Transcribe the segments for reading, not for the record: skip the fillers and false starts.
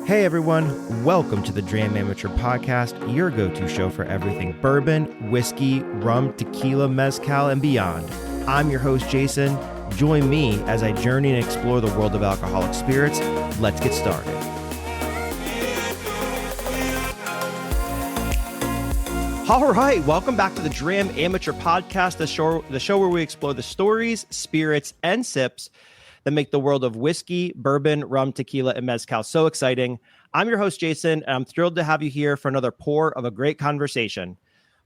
Hey everyone, welcome to the Dram Amateur Podcast, your go-to show for everything bourbon, whiskey, rum, tequila, mezcal, and beyond. I'm your host, Jason. Join me as I journey and explore the world of alcoholic spirits. Let's get started. All right, welcome back to the Dram Amateur Podcast, the show where we explore the stories, spirits, and sips that make the world of whiskey, bourbon, rum, tequila, and mezcal so exciting. I'm your host, Jason, and I'm thrilled to have you here for another pour of a great conversation.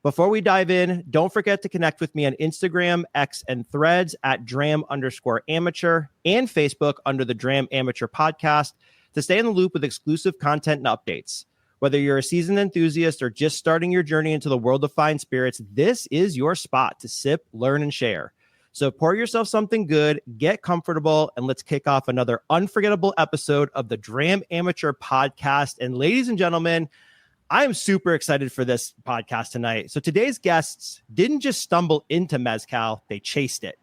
Before we dive in, don't forget to connect with me on Instagram, X, and Threads at Dram_amateur and Facebook under the Dram Amateur Podcast to stay in the loop with exclusive content and updates. Whether you're a seasoned enthusiast or just starting your journey into the world of fine spirits, this is your spot to sip, learn, and share. So pour yourself something good, get comfortable, and let's kick off another unforgettable episode of the Dram Amateur Podcast. And ladies and gentlemen, I am super excited for this podcast tonight. So today's guests didn't just stumble into mezcal, they chased it.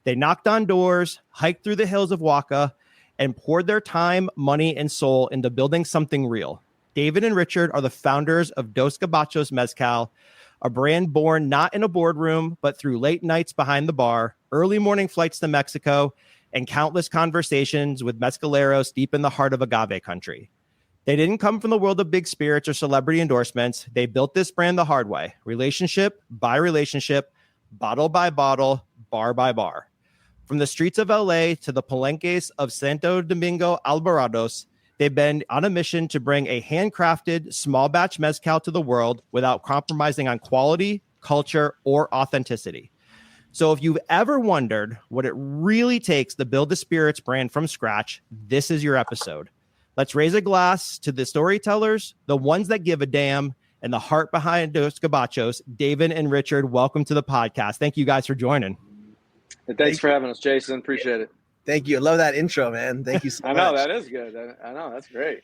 They knocked on doors, hiked through the hills of Oaxaca, and poured their time, money, and soul into building something real. David and Richard are the founders of Gabachos Mezcal, a brand born not in a boardroom, but through late nights behind the bar, early morning flights to Mexico, and countless conversations with mezcaleros deep in the heart of agave country. They didn't come from the world of big spirits or celebrity endorsements. They built this brand the hard way, relationship by relationship, bottle by bottle, bar by bar. From the streets of LA to the palenques of Santo Domingo Albarradas, they've been on a mission to bring a handcrafted, small batch mezcal to the world without compromising on quality, culture, or authenticity. So if you've ever wondered what it really takes to build a spirits brand from scratch, this is your episode. Let's raise a glass to the storytellers, the ones that give a damn, and the heart behind Dos Gabachos. David and Richard, welcome to the podcast. Thank you guys for joining. And thanks for having us, Jason. Appreciate it. Thank you. I love that intro, man. Thank you so much. I know, that is good. I know, that's great.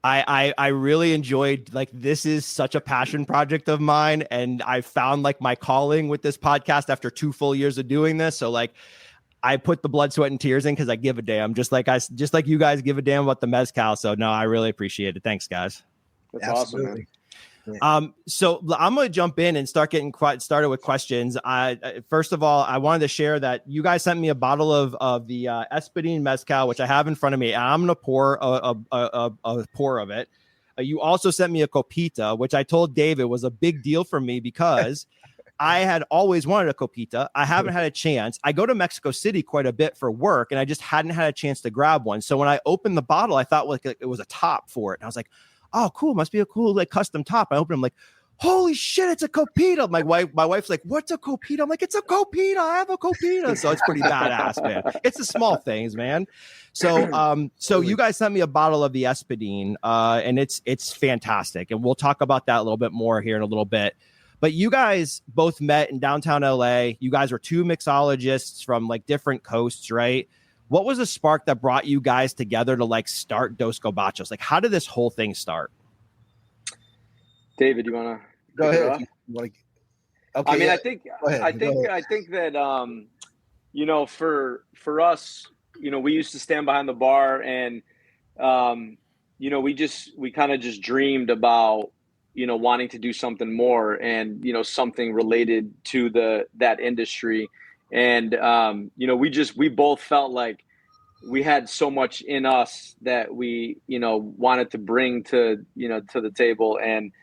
I really enjoyed, like, this is such a passion project of mine, and I found like my calling with this podcast after 2 full years of doing this. So like I put the blood, sweat, and tears in because I give a damn, just like you guys give a damn about the mezcal. So no, I really appreciate it. Thanks, guys. That's awesome, man. So I'm going to jump in and start getting started with questions. First of all, I wanted to share that you guys sent me a bottle of the Espadín mezcal, which I have in front of me. And I'm going to pour a pour of it. You also sent me a copita, which I told David was a big deal for me because I had always wanted a copita. I haven't had a chance. I go to Mexico City quite a bit for work, and I just hadn't had a chance to grab one. So when I opened the bottle, I thought like it was a top for it. And I was like, oh, cool. Must be a cool, like, custom top. I open them like, holy shit, it's a copita. My wife's like, what's a copita? I'm like, it's a copita. I have a copita. So it's pretty badass, man. It's the small things, man. So, so you guys sent me a bottle of the Espadín, and it's fantastic. And we'll talk about that a little bit more here in a little bit. But you guys both met in downtown LA. You guys are 2 mixologists from like different coasts, right? What was the spark that brought you guys together to like start Dos Gabachos? Like, how did this whole thing start? David, you want to go ahead? Okay, I mean, yeah. I think that you know, for us, you know, we used to stand behind the bar, and you know, we kind of just dreamed about, you know, wanting to do something more, and, you know, something related to that industry. And, you know, we both felt like we had so much in us that we, you know, wanted to bring to the table. And,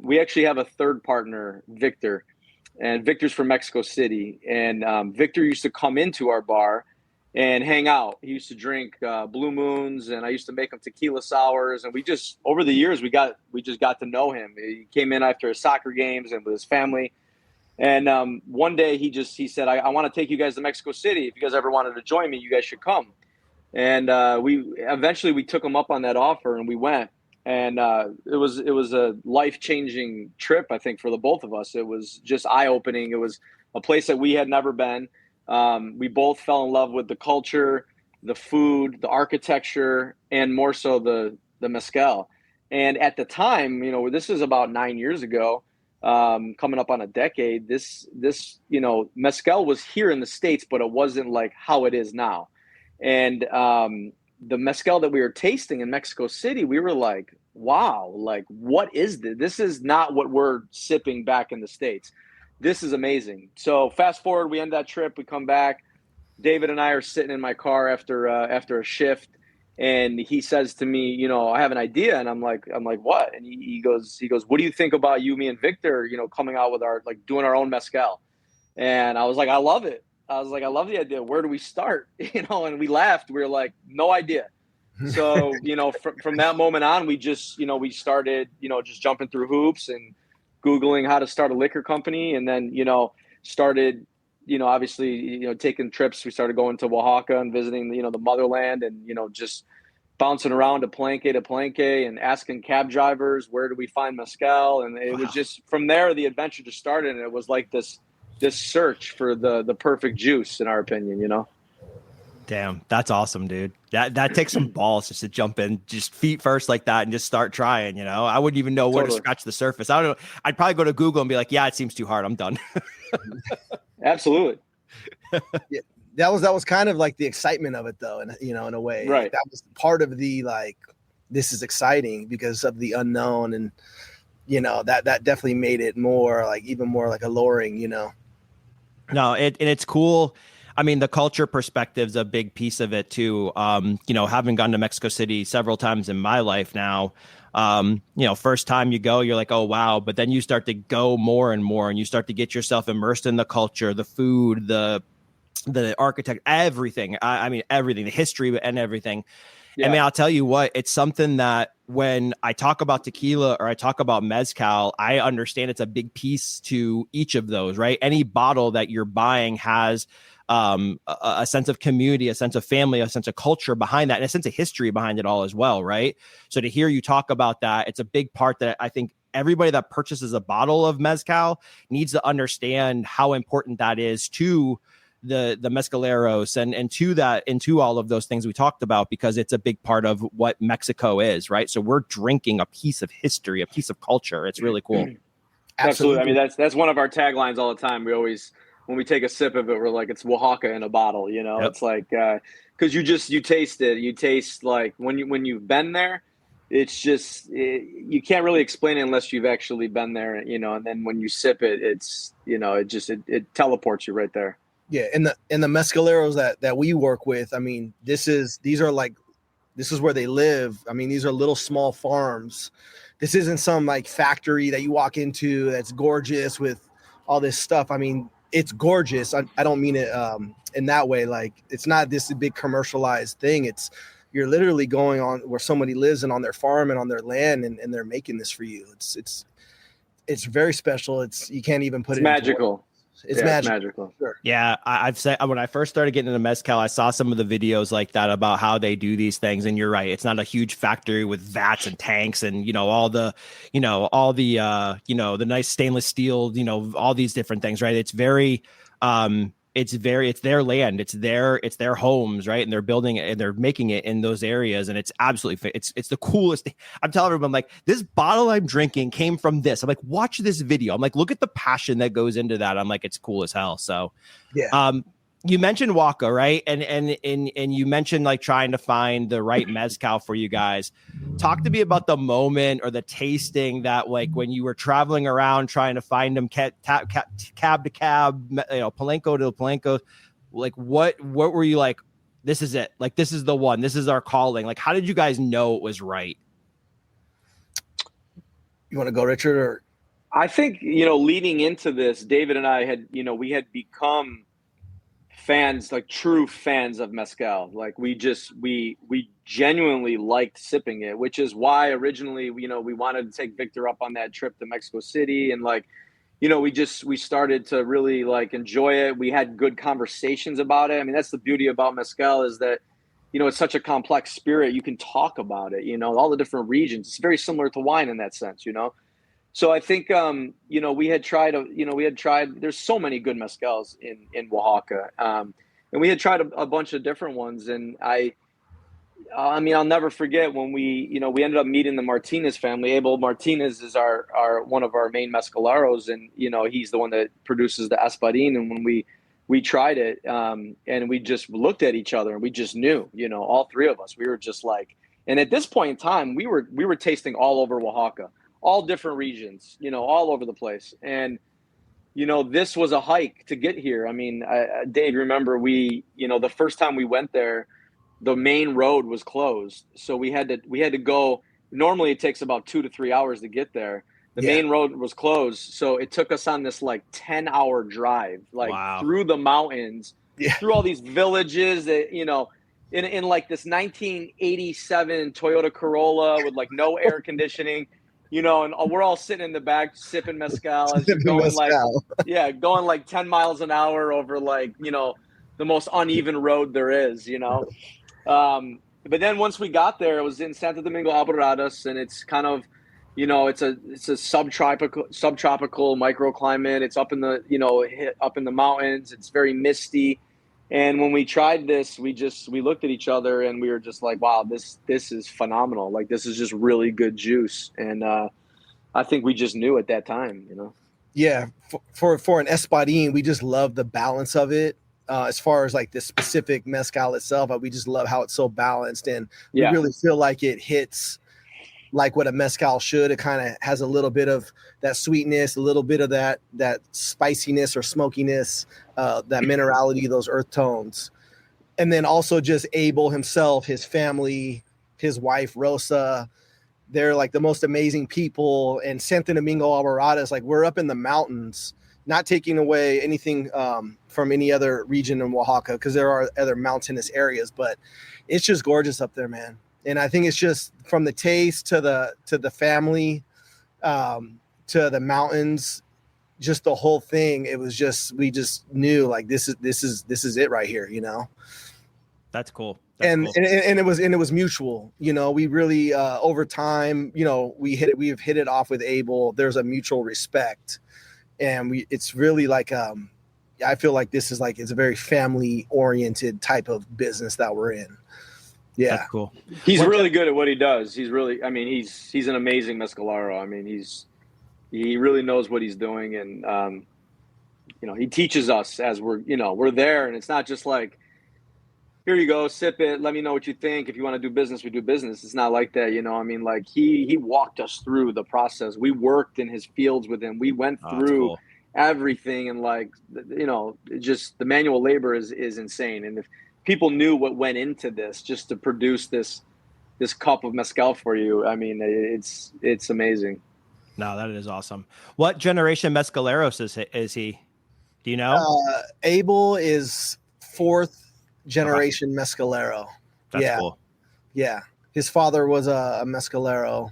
we actually have a third partner, Victor, and Victor's from Mexico City. And, Victor used to come into our bar and hang out. He used to drink, Blue Moons, and I used to make him tequila sours. And we just, over the years, we just got to know him. He came in after his soccer games and with his family. And one day he said, I want to take you guys to Mexico City. If you guys ever wanted to join me, you guys should come. And we took him up on that offer, and we went. And it was a life-changing trip, I think, for the both of us. It was just eye-opening. It was a place that we had never been. We both fell in love with the culture, the food, the architecture, and more so the mezcal. And at the time, you know, this is about 9 years ago, coming up on a decade, this, you know, mezcal was here in the States, but it wasn't like how it is now. And, the mezcal that we were tasting in Mexico City, we were like, wow, like, what is this? This is not what we're sipping back in the States. This is amazing. So fast forward, we end that trip, we come back. David and I are sitting in my car after a shift, and he says to me, you know, I have an idea. And I'm like, what? And he goes, what do you think about you, me, and Victor, you know, coming out with our, like, doing our own mezcal? And I was like, I love it. I was like, I love the idea. Where do we start? You know, and we laughed. We were like, no idea. So, you know, from that moment on, we just, you know, we started, you know, just jumping through hoops and Googling how to start a liquor company. And then, you know, started, you know, obviously, you know, taking trips. We started going to Oaxaca and visiting, you know, the motherland, and, you know, just bouncing around to Palenque and asking cab drivers, where do we find mezcal? And it was just, from there, the adventure just started. And it was like this search for the perfect juice, in our opinion, you know? Damn, that's awesome, dude. That takes some balls just to jump in, just feet first like that, and just start trying. You know, I wouldn't even know where to scratch the surface. I don't know. I'd probably go to Google and be like, "Yeah, it seems too hard. I'm done." Absolutely. Yeah, that was kind of like the excitement of it, though, and you know, in a way, right? That was part of the, like, this is exciting because of the unknown, and you know, that definitely made it more like, even more like alluring. You know. No, it's cool. I mean, the culture perspective is a big piece of it too. You know, having gone to Mexico City several times in my life now, you know, first time you go, you're like, oh, wow. But then you start to go more and more, and you start to get yourself immersed in the culture, the food, the architect, everything. I mean, everything, the history and everything. Yeah. I mean, I'll tell you what, it's something that when I talk about tequila or I talk about mezcal, I understand it's a big piece to each of those, right? Any bottle that you're buying has a sense of community, a sense of family, a sense of culture behind that, and a sense of history behind it all as well, right? So to hear you talk about that, it's a big part that I think everybody that purchases a bottle of mezcal needs to understand how important that is to the mezcaleros and to that, and to all of those things we talked about, because it's a big part of what Mexico is, right? So we're drinking a piece of history, a piece of culture. It's really cool. Absolutely. I mean, that's one of our taglines all the time. We always, when we take a sip of it, we're like, it's Oaxaca in a bottle, you know. Yep. It's like, because you taste it. You taste, like, when you've been there, it's just, you can't really explain it unless you've actually been there, you know. And then when you sip it, it's, you know, it teleports you right there. Yeah, and the mezcaleros that we work with, I mean, this is where they live. I mean, these are little small farms. This isn't some like factory that you walk into that's gorgeous with all this stuff. I mean, it's gorgeous. I don't mean it in that way. Like, it's not this big commercialized thing. It's, you're literally going on where somebody lives and on their farm and on their land, and they're making this for you. It's very special. You can't even put it magical. It's magical. Sure. Yeah, I've said, when I first started getting into mezcal, I saw some of the videos like that about how they do these things, and you're right, it's not a huge factory with vats and tanks and, you know, all the the nice stainless steel, you know, all these different things, right? It's very it's their land, it's their homes, right? And they're building it and they're making it in those areas, and it's absolutely, it's the coolest thing. I'm telling everyone, like, this bottle I'm drinking came from this. I'm like, watch this video. I'm like, look at the passion that goes into that. I'm like, it's cool as hell. So yeah. You mentioned Oaxaca, right? And you mentioned, like, trying to find the right mezcal for you guys. Talk to me about the moment or the tasting that, like, when you were traveling around trying to find them, cab to cab, you know, Palenque to Palenque. Like, what were you like? This is it. Like, this is the one. This is our calling. Like, how did you guys know it was right? You want to go, Richard? Or I think, you know, leading into this, David and I had, you know, we had become fans, like true fans of mezcal. Like, we genuinely liked sipping it, which is why originally, you know, we wanted to take Victor up on that trip to Mexico City, and, like, you know, we started to really, like, enjoy it. We had good conversations about it. I mean, that's the beauty about mezcal, is that, you know, it's such a complex spirit. You can talk about it, you know, all the different regions. It's very similar to wine in that sense, you know. So I think, you know, we had tried, there's so many good mezcals in Oaxaca. And we had tried a bunch of different ones. And I mean, I'll never forget when we ended up meeting the Martinez family. Abel Martinez is our one of our main mezcaleros. And, you know, he's the one that produces the espadín. And when we we tried it, and we just looked at each other and we just knew, all three of us, we were just like, and at this point in time, we were tasting all over Oaxaca, all different regions, all over the place. And, this was a hike to get here. I mean, Dave, remember the first time we went there, the main road was closed. So we had to go. Normally it takes about 2 to 3 hours to get there. The main road was closed. So it took us on this like 10-hour drive, through the mountains, through all these villages that, in like this 1987 Toyota Corolla with like no air conditioning, and we're all sitting in the back sipping mezcal as you're going going like 10 miles an hour over like, the most uneven road there is, But then once we got there, it was in Santo Domingo Albarradas, and it's kind of, it's a subtropical microclimate. It's up in the mountains. It's very misty. And when we tried this, we looked at each other and we were just like, wow, this is phenomenal. Like, this is just really good juice. And I think we just knew at that time, Yeah. For an espadín, we just love the balance of it. As far as like the specific mezcal itself, we just love how it's so balanced, and we really feel like it hits like what a mezcal should. It kind of has a little bit of that sweetness, a little bit of that spiciness or smokiness, that minerality, those earth tones. And then also just Abel himself, his family, his wife, Rosa, they're like the most amazing people. And Santo Domingo Albarradas, like we're up in the mountains, not taking away anything from any other region in Oaxaca, because there are other mountainous areas, but it's just gorgeous up there, man. And I think it's just from the taste to the family, to the mountains, just the whole thing. It was just, we just knew like this is it right here, That's cool. And it was mutual, we really over time, we've hit it off with Abel. There's a mutual respect, and it's really like I feel like this is like, it's a very family oriented type of business that we're in. Yeah. That's cool. He's really good at what he does. He's really, he's an amazing mezcalero. He really knows what he's doing. And, he teaches us as we're there, and it's not just like, here you go, sip it, let me know what you think. If you want to do business, we do business. It's not like that. Like he walked us through the process. We worked in his fields with him. We went through everything, and just the manual labor is insane. And if people knew what went into this just to produce this cup of mezcal for you, it's amazing. No, that is awesome. What generation mezcaleros is he? Do you know? Abel is 4th generation mezcalero. That's cool. Yeah. His father was a mezcalero,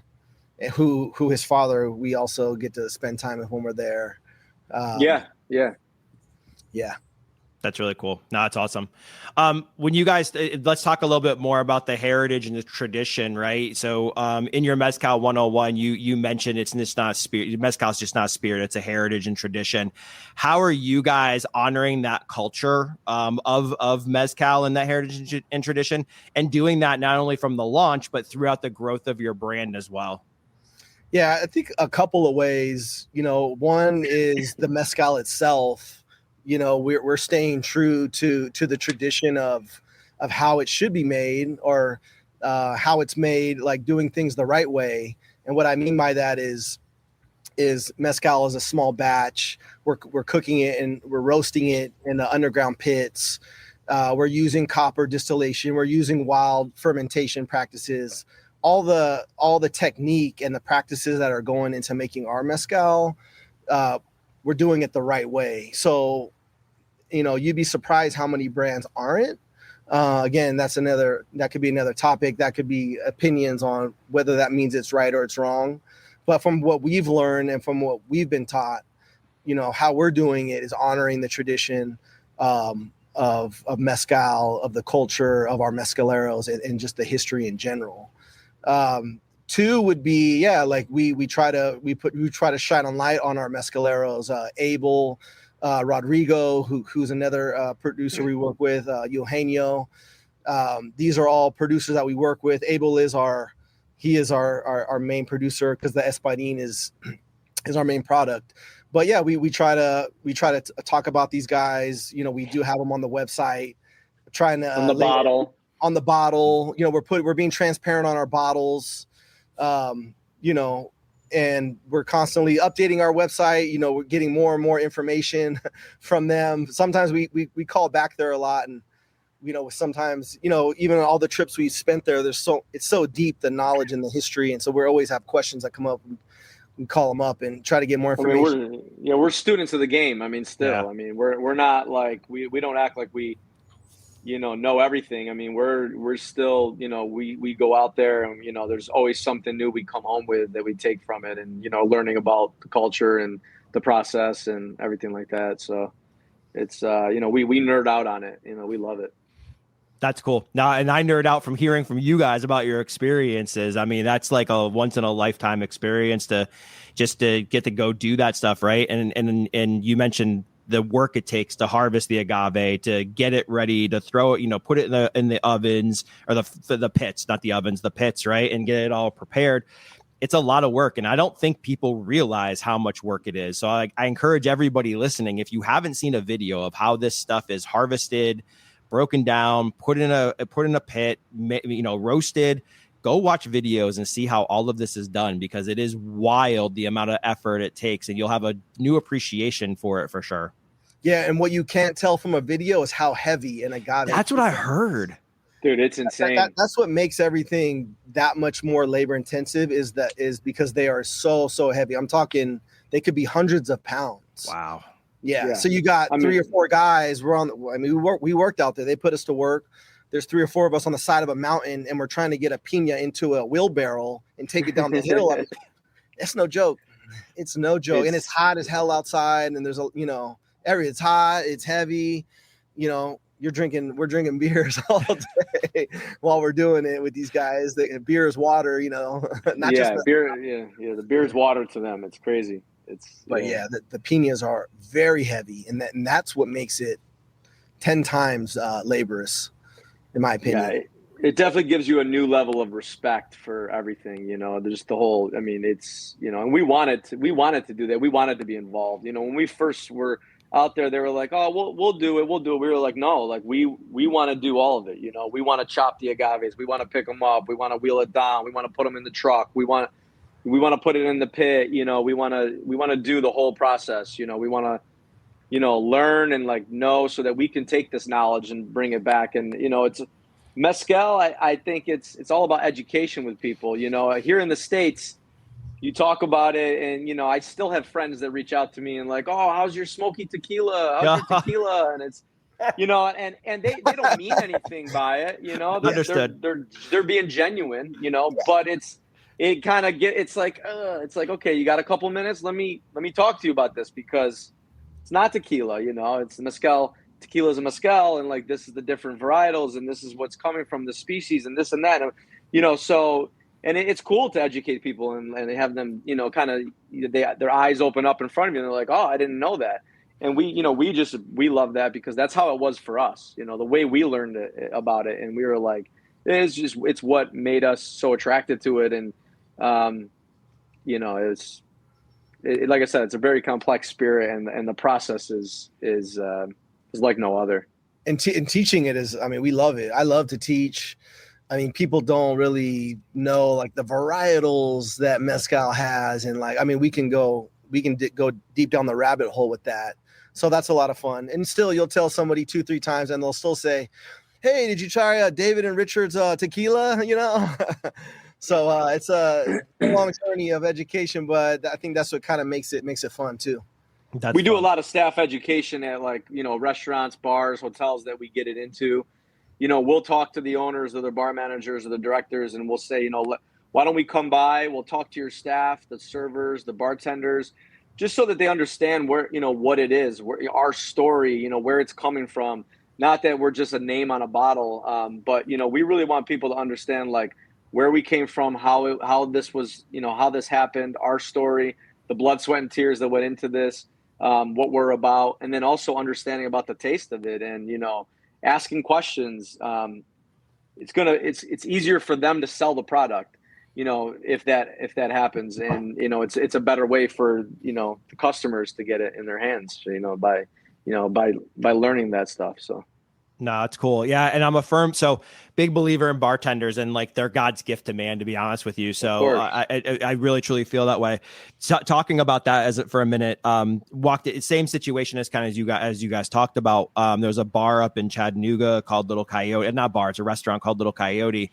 who his father, we also get to spend time with when we're there. Yeah. That's really cool. No, it's awesome. When you guys, let's talk a little bit more about the heritage and the tradition, right? So in your Mezcal 101, you mentioned it's not spirit. Mezcal is just not spirit. It's a heritage and tradition. How are you guys honoring that culture of Mezcal and that heritage and tradition, and doing that not only from the launch, but throughout the growth of your brand as well? Yeah, I think a couple of ways. One is the Mezcal itself. We're staying true to the tradition of how it should be made, or how it's made, like doing things the right way. And what I mean by that is mezcal is a small batch. We're cooking it and we're roasting it in the underground pits. We're using copper distillation. We're using wild fermentation practices. All the technique and the practices that are going into making our mezcal, we're doing it the right way. So, you'd be surprised how many brands aren't. Again, that could be another topic. That could be opinions on whether that means it's right or it's wrong. But from what we've learned and from what we've been taught, how we're doing it is honoring the tradition of mezcal, of the culture of our mezcaleros, and just the history in general. Two would be, like we try to shine a light on our mezcaleros. Abel, Rodrigo, who's another producer we work with, Eugenio. These are all producers that we work with. Abel is our main producer, because the espadín is is our main product. But yeah, we try to talk about these guys. You know, we do have them on the website, trying to on the bottle. You know, we're being transparent on our bottles. You know, and we're constantly updating our website. You know, we're getting more and more information from them. Sometimes we call back there a lot, and you know, sometimes, you know, even all the trips we spent there, it's so deep, the knowledge and the history, and so we always have questions that come up. We call them up and try to get more information. I mean, we're students of the game. I mean, still, I mean, we're not like we don't act like we, you know everything. I mean, we're still, you know, we go out there and, you know, there's always something new we come home with that we take from it, and, you know, learning about the culture and the process and everything like that. So it's, you know, we nerd out on it. You know, we love it. That's cool. Now, and I nerd out from hearing from you guys about your experiences. I mean, that's like a once in a lifetime experience to get to go do that stuff. Right. And you mentioned the work it takes to harvest the agave, to get it ready, to throw it, you know, put it in the ovens, or the pits, not the ovens, the pits. Right. And get it all prepared. It's a lot of work. And I don't think people realize how much work it is. So I encourage everybody listening, if you haven't seen a video of how this stuff is harvested, broken down, put in a pit, you know, roasted, go watch videos and see how all of this is done, because it is wild the amount of effort it takes, and you'll have a new appreciation for it for sure. Yeah. And what you can't tell from a video is how heavy an agave. That's what I heard. Dude, it's insane. That's what makes everything that much more labor intensive, is because they are so heavy. I'm talking, they could be hundreds of pounds. Wow. Yeah. So you got three or four guys. We worked out there. They put us to work. There's 3 or 4 of us on the side of a mountain, and we're trying to get a piña into a wheelbarrow and take it down the hill. I mean, it's no joke. It's no joke. And it's hot as hell outside. And there's it's hot, it's heavy, you know, we're drinking beers all day while we're doing it with these guys. Beer is water, you know, not just beer. Yeah. The beer is water to them. It's crazy. The piñas are very heavy, and that's what makes it 10 times laborious, in my opinion. Yeah, it definitely gives you a new level of respect for everything, you know, just the whole, I mean, it's, you know, and we wanted to do that. We wanted to be involved. You know, when we first were out there, they were like, oh, we'll do it. We were like, no, like we want to do all of it. You know, we want to chop the agaves. We want to pick them up. We want to wheel it down. We want to put them in the truck. We want to put it in the pit. You know, we want to do the whole process. You know, we want to, you know, learn and like know, so that we can take this knowledge and bring it back. And, you know, it's mezcal. I think it's all about education with people. You know, here in the States, you talk about it, and, you know, I still have friends that reach out to me and like, oh, how's your smoky tequila? How's your tequila? And it's, you know, and they don't mean anything by it. You know, Understood. They're being genuine, you know, but it's like, okay, you got a couple minutes. Let me talk to you about this, because it's not tequila, you know, it's mezcal. Tequila is a mezcal, and like, this is the different varietals, and this is what's coming from the species, and this and that, you know, so. And it's cool to educate people, and they have them, you know, kind of, their eyes open up in front of you, and they're like, oh, I didn't know that. And we love that, because that's how it was for us, you know, the way we learned about it. And we were like, it's what made us so attracted to it. And, you know, like I said, it's a very complex spirit, and the process is like no other. And teaching it is, I mean, we love it. I love to teach. I mean, people don't really know like the varietals that mezcal has, and like, I mean, we can go deep down the rabbit hole with that. So that's a lot of fun. And still, you'll tell somebody 2-3 times, and they'll still say, "Hey, did you try David and Richard's tequila?" You know. So it's a long journey of education, but I think that's what kind of makes it fun too. We do a lot of staff education at, like, you know, restaurants, bars, hotels that we get it into. You know, we'll talk to the owners or the bar managers or the directors, and we'll say, you know, why don't we come by? We'll talk to your staff, the servers, the bartenders, just so that they understand where, you know, what it is, where our story, you know, where it's coming from. Not that we're just a name on a bottle, but, you know, we really want people to understand like where we came from, how this was, you know, how this happened, our story, the blood, sweat, and tears that went into this, what we're about, and then also understanding about the taste of it, and, you know, asking questions. It's easier for them to sell the product if that happens, and it's a better way for the customers to get it in their hands, by learning that stuff. So no, it's cool. Yeah. And I'm a big believer in bartenders, and like they're God's gift to man, to be honest with you. So I really, truly feel that way. So, talking about that for a minute, same situation as kind of as you guys talked about. There's a bar up in Chattanooga called Little Coyote, and not bar, it's a restaurant called Little Coyote.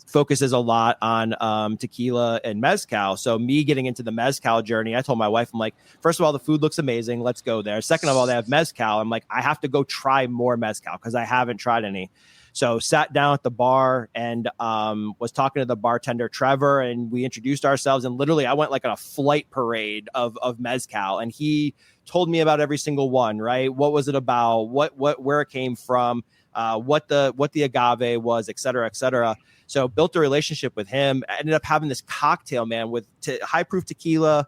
Focuses a lot on tequila and mezcal. So me getting into the mezcal journey, I told my wife, I'm like, first of all, the food looks amazing. Let's go there. Second of all, they have mezcal. I'm like, I have to go try more mezcal because I haven't tried any. So sat down at the bar and was talking to the bartender, Trevor, and we introduced ourselves. And literally I went like on a flight parade of mezcal, and he told me about every single one, right? What was it about? Where it came from? What the agave was, et cetera, et cetera. So built a relationship with him. I ended up having this cocktail, man, with high proof tequila,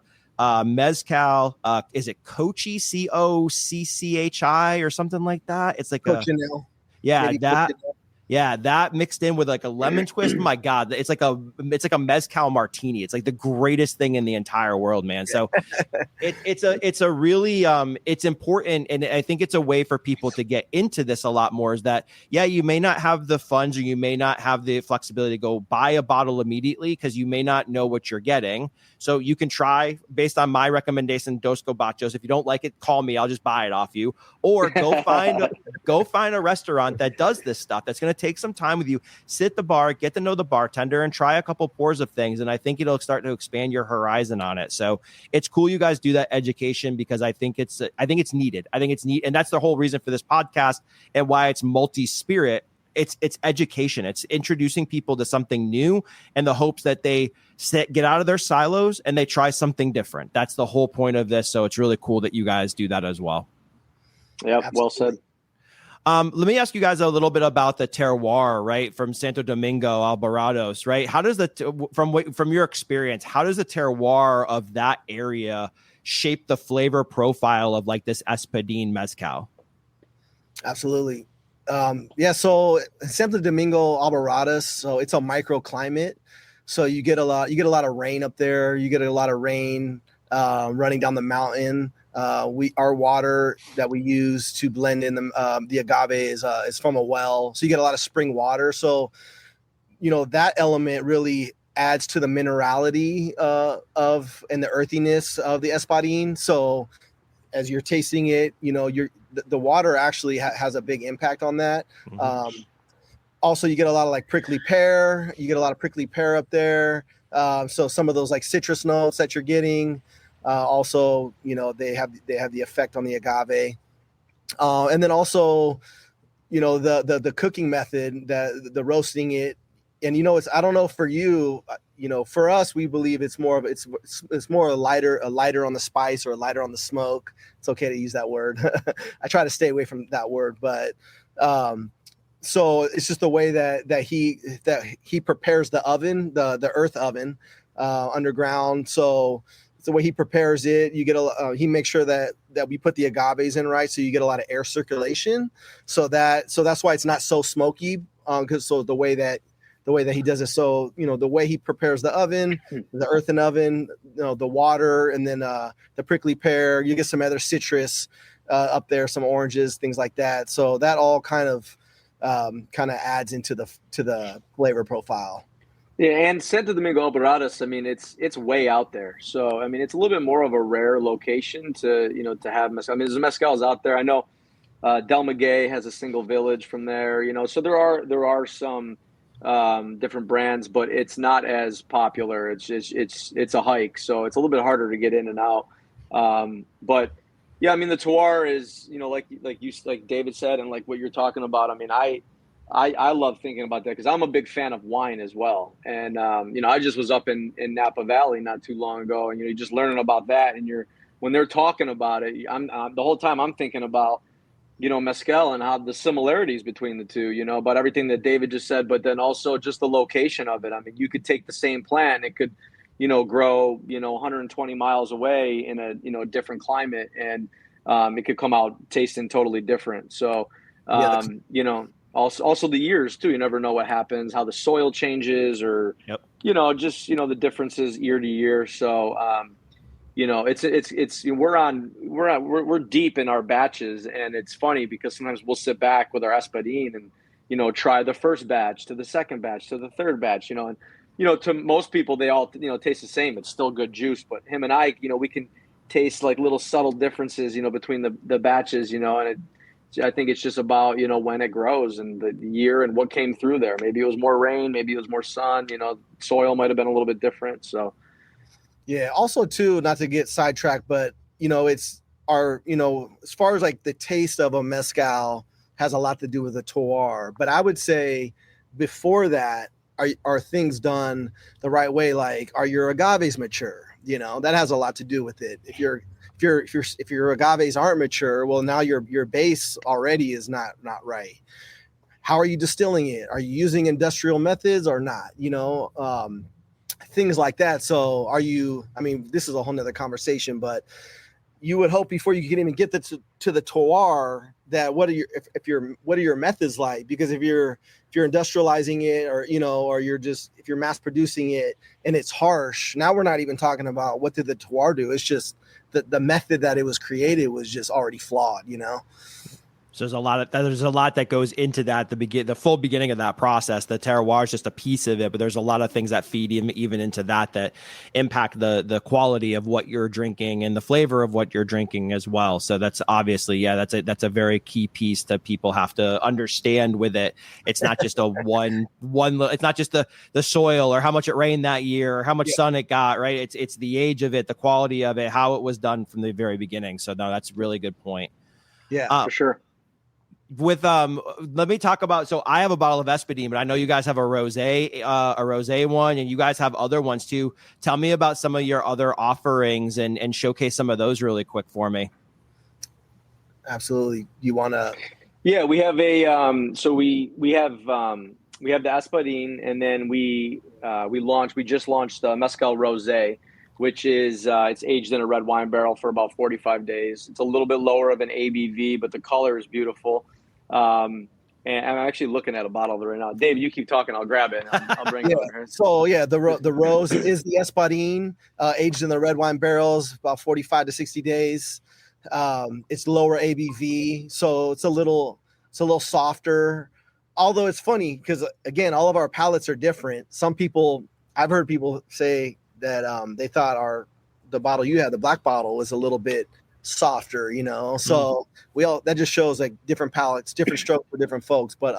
mezcal. Is it Cochi, Cocchi or something like that? It's like Cochinelle. Yeah, maybe that. Cochinelle. Yeah, that mixed in with like a lemon twist. My God, it's like a mezcal martini. It's like the greatest thing in the entire world, man. So it's a really it's important, and I think it's a way for people to get into this a lot more. Is that you may not have the funds, or you may not have the flexibility to go buy a bottle immediately because you may not know what you're getting. So you can try based on my recommendation, Dos Gabachos. If you don't like it, call me. I'll just buy it off you. Or go find a restaurant that does this stuff. That's going to take some time with you. Sit at the bar, get to know the bartender, and try a couple pours of things. And I think it'll start to expand your horizon on it. So it's cool you guys do that education, because I think it's needed. I think it's neat, and that's the whole reason for this podcast and why it's multi-spirit. It's education. It's introducing people to something new, and the hopes that they get out of their silos and they try something different. That's the whole point of this. So it's really cool that you guys do that as well. Yeah, well said. Let me ask you guys a little bit about the terroir, right? From Santo Domingo Albarradas, right? How does from your experience, how does the terroir of that area shape the flavor profile of like this Espadín mezcal? Absolutely. So Santo Domingo Albarradas, so it's a microclimate. So you get a lot of rain up there. You get a lot of rain running down the mountain. Our water that we use to blend in the agave is from a well. So you get a lot of spring water. So, that element really adds to the minerality and the earthiness of the Espadín. So as you're tasting it, the water actually has a big impact on that. Mm-hmm. Also, you get a lot of like prickly pear. You get a lot of prickly pear up there. So some of those like citrus notes that you're getting. Also, they have the effect on the agave. And then also, the cooking method, the roasting it. And I don't know for you, for us, we believe it's more a lighter on the spice, or a lighter on the smoke. It's okay to use that word. I try to stay away from that word, but so it's just the way that he prepares the oven, the earth oven underground. So it's the way he prepares it. You get he makes sure that we put the agaves in right, so you get a lot of air circulation. So that's why it's not so smoky. Because the way that he does it. So, the way he prepares the oven, the earthen oven, the water, and then the prickly pear, you get some other citrus up there, some oranges, things like that. So that all kind of adds into the flavor profile. Yeah, and Santo Domingo Albarradas, I mean, it's way out there. So, I mean, it's a little bit more of a rare location to have mezcal. I mean, there's mezcals out there. I know Del Maguey has a single village from there, so there are some different brands, but it's not as popular. It's a hike, so it's a little bit harder to get in and out. But yeah, I mean, the terroir is, like David said, and like what you're talking about. I mean, I love thinking about that because I'm a big fan of wine as well. And I just was up in Napa Valley not too long ago, and you're just learning about that. And when they're talking about it, I'm the whole time I'm thinking about mezcal and how the similarities between the two, about everything that David just said, but then also just the location of it. I mean, you could take the same plant, it could, grow, 120 miles away in a different climate, and it could come out tasting totally different. So, Also the years too. You never know what happens, how the soil changes, or just the differences year to year. So we're deep in our batches, and it's funny because sometimes we'll sit back with our espadín and try the first batch to the second batch to the third batch, and to most people they all taste the same. It's still good juice, but him and I, we can taste like little subtle differences, between the batches, I think it's just about, when it grows and the year and what came through there. Maybe it was more rain, maybe it was more sun, soil might have been a little bit different. So, yeah. Also too, not to get sidetracked, but it's our, as far as like the taste of a mezcal has a lot to do with the terroir. But I would say before that, are things done the right way? Like, are your agaves mature? That has a lot to do with it. If your agaves aren't mature, well, now your base already is not right. How are you distilling it? Are you using industrial methods or not? Things like that. So this is a whole nother conversation, but you would hope before you can even get to the terroir that what are your methods like? Because if you're industrializing it, or if you're mass producing it and it's harsh, now we're not even talking about what did the terroir do. It's just the method that it was created was just already flawed, So there's a lot that goes into that, the full beginning of that process. The terroir is just a piece of it, but there's a lot of things that feed even into that impact the quality of what you're drinking and the flavor of what you're drinking as well. So that's obviously, that's a very key piece that people have to understand with it. It's not just it's not just the soil or how much it rained that year or how much sun it got, right? It's the age of it, the quality of it, how it was done from the very beginning. So no, that's a really good point. Yeah, for sure. Let me talk about, so I have a bottle of espadín, but I know you guys have a rosé one, and you guys have other ones too. Tell me about some of your other offerings and showcase some of those really quick for me. Absolutely. You want to? Yeah, we have we have the espadín, and then we just launched the mezcal rosé, which is it's aged in a red wine barrel for about 45 days. It's a little bit lower of an ABV, but the color is beautiful. And I'm actually looking at a bottle of it right now. Dave, you keep talking. I'll grab it. I'll bring it over here. So the rose is the espadín, aged in the red wine barrels, about 45 to 60 days. It's lower ABV, so it's a little softer. Although it's funny because again, all of our palates are different. I've heard people say that they thought the bottle you had, the black bottle, was a little bit softer, so that just shows like different palates, different strokes for different folks. But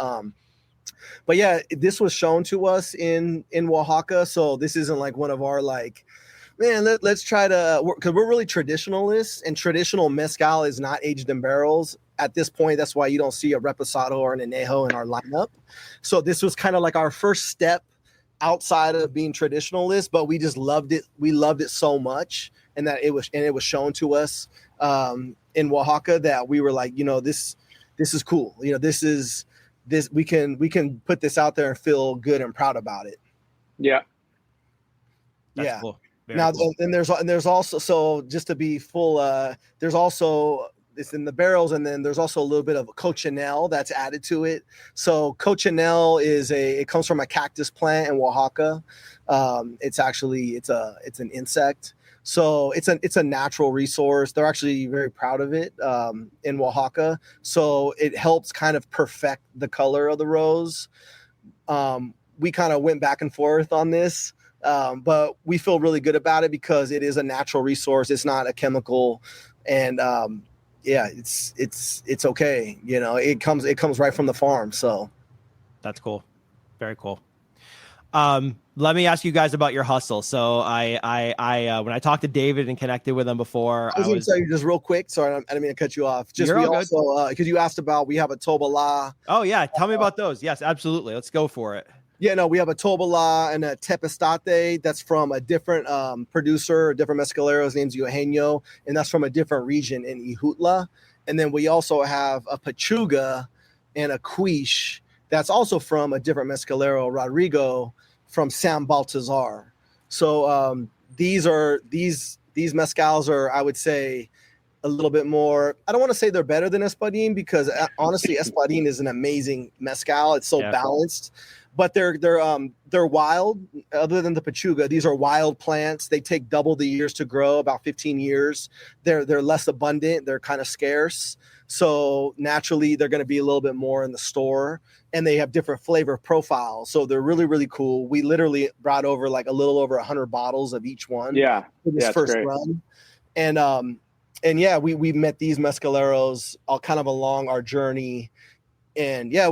yeah, this was shown to us in Oaxaca, so this isn't like one of our like, man, let's try to, because we're really traditionalists, and traditional mezcal is not aged in barrels at this point. That's why you don't see a reposado or an anejo in our lineup. So this was kind of like our first step outside of being traditionalist, but we just loved it. We loved it so much, and it was shown to us in Oaxaca that we were like, this is cool. This we can put this out there and feel good and proud about it. Yeah. That's cool. Now, cool. And there's also, so just to be full, there's also, it's in the barrels, and then there's also a little bit of cochineal that's added to it. So cochineal it comes from a cactus plant in Oaxaca. It's an insect. So it's a natural resource. They're actually very proud of it in Oaxaca. So it helps kind of perfect the color of the rose. We kind of went back and forth on this, but we feel really good about it because it is a natural resource. It's not a chemical, and it's okay. It comes right from the farm. So that's cool. Very cool. Let me ask you guys about your hustle. So I when I talked to David and connected with him before, I was going to tell you just real quick. Sorry, I didn't mean to cut you off. Just we also, because you asked about, we have a tobala. Oh yeah. Tell me about those. Yes, absolutely. Let's go for it. Yeah, no, we have a tobala and a tepestate. That's from a different producer, a different mezcalero. His name's Eugenio, and that's from a different region in Ijutla. And then we also have a pechuga and a quiche. That's also from a different mezcalero, Rodrigo, from San Baltazar. So these mezcals are, I would say, a little bit more. I don't want to say they're better than Espadín because honestly, Espadín is an amazing mezcal. It's so balanced, but they're wild. Other than the Pachuga, these are wild plants. They take double the years to grow, about 15 years. They're less abundant. They're kind of scarce. So naturally, they're going to be a little bit more in the store, and they have different flavor profiles. So they're really, really cool. We literally brought over like a little over 100 bottles of each one. Yeah, for this first run, and yeah, we met these mezcaleros all kind of along our journey, and yeah,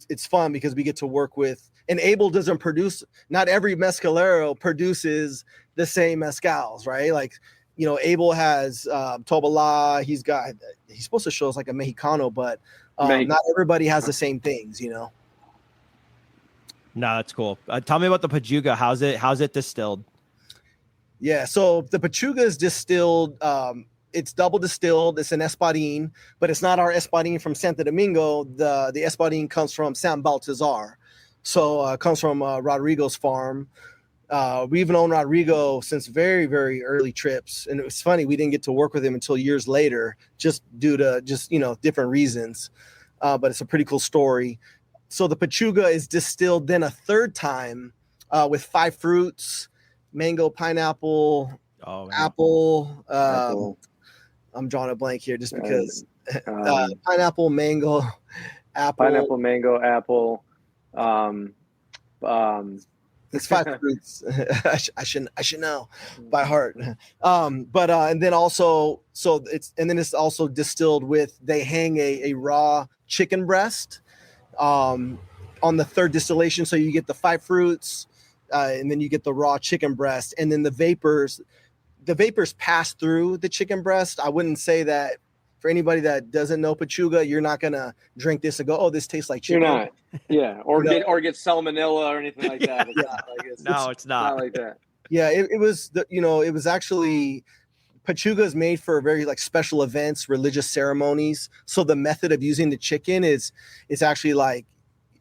it's fun because we get to work with. And Abel doesn't produce. Not every mezcalero produces the same mezcals, right? Like, you know, Abel has Tobala. He's supposed to show us like a Mexicano, but not everybody has the same things, you know. No, that's cool. Tell me about the Pachuga. How's it distilled? Yeah, so the Pachuga is distilled. It's double distilled. It's an Espadín, but it's not our Espadín from Santo Domingo. The Espadín comes from San Baltazar, so it comes from Rodrigo's farm. We've known Rodrigo since very, very early trips. And it was funny, we didn't get to work with him until years later, just due to different reasons. But it's a pretty cool story. So the Pachuga is distilled then a third time with 5 fruits, mango, pineapple, apple. I'm drawing a blank here just because pineapple, mango, apple. Pineapple, mango, apple. It's 5 fruits. I should know by heart. And then also, it's also distilled with, they hang a raw chicken breast on the third distillation. So you get the 5 fruits, and then you get the raw chicken breast, and then the vapors pass through the chicken breast. I wouldn't say that for anybody that doesn't know Pachuga, you're not gonna drink this and go, "Oh, this tastes like chicken." You're not, yeah, or get salmonella or anything like that. It's not like that. Yeah, it was actually, Pachuga is made for very like special events, religious ceremonies. So the method of using the chicken is actually like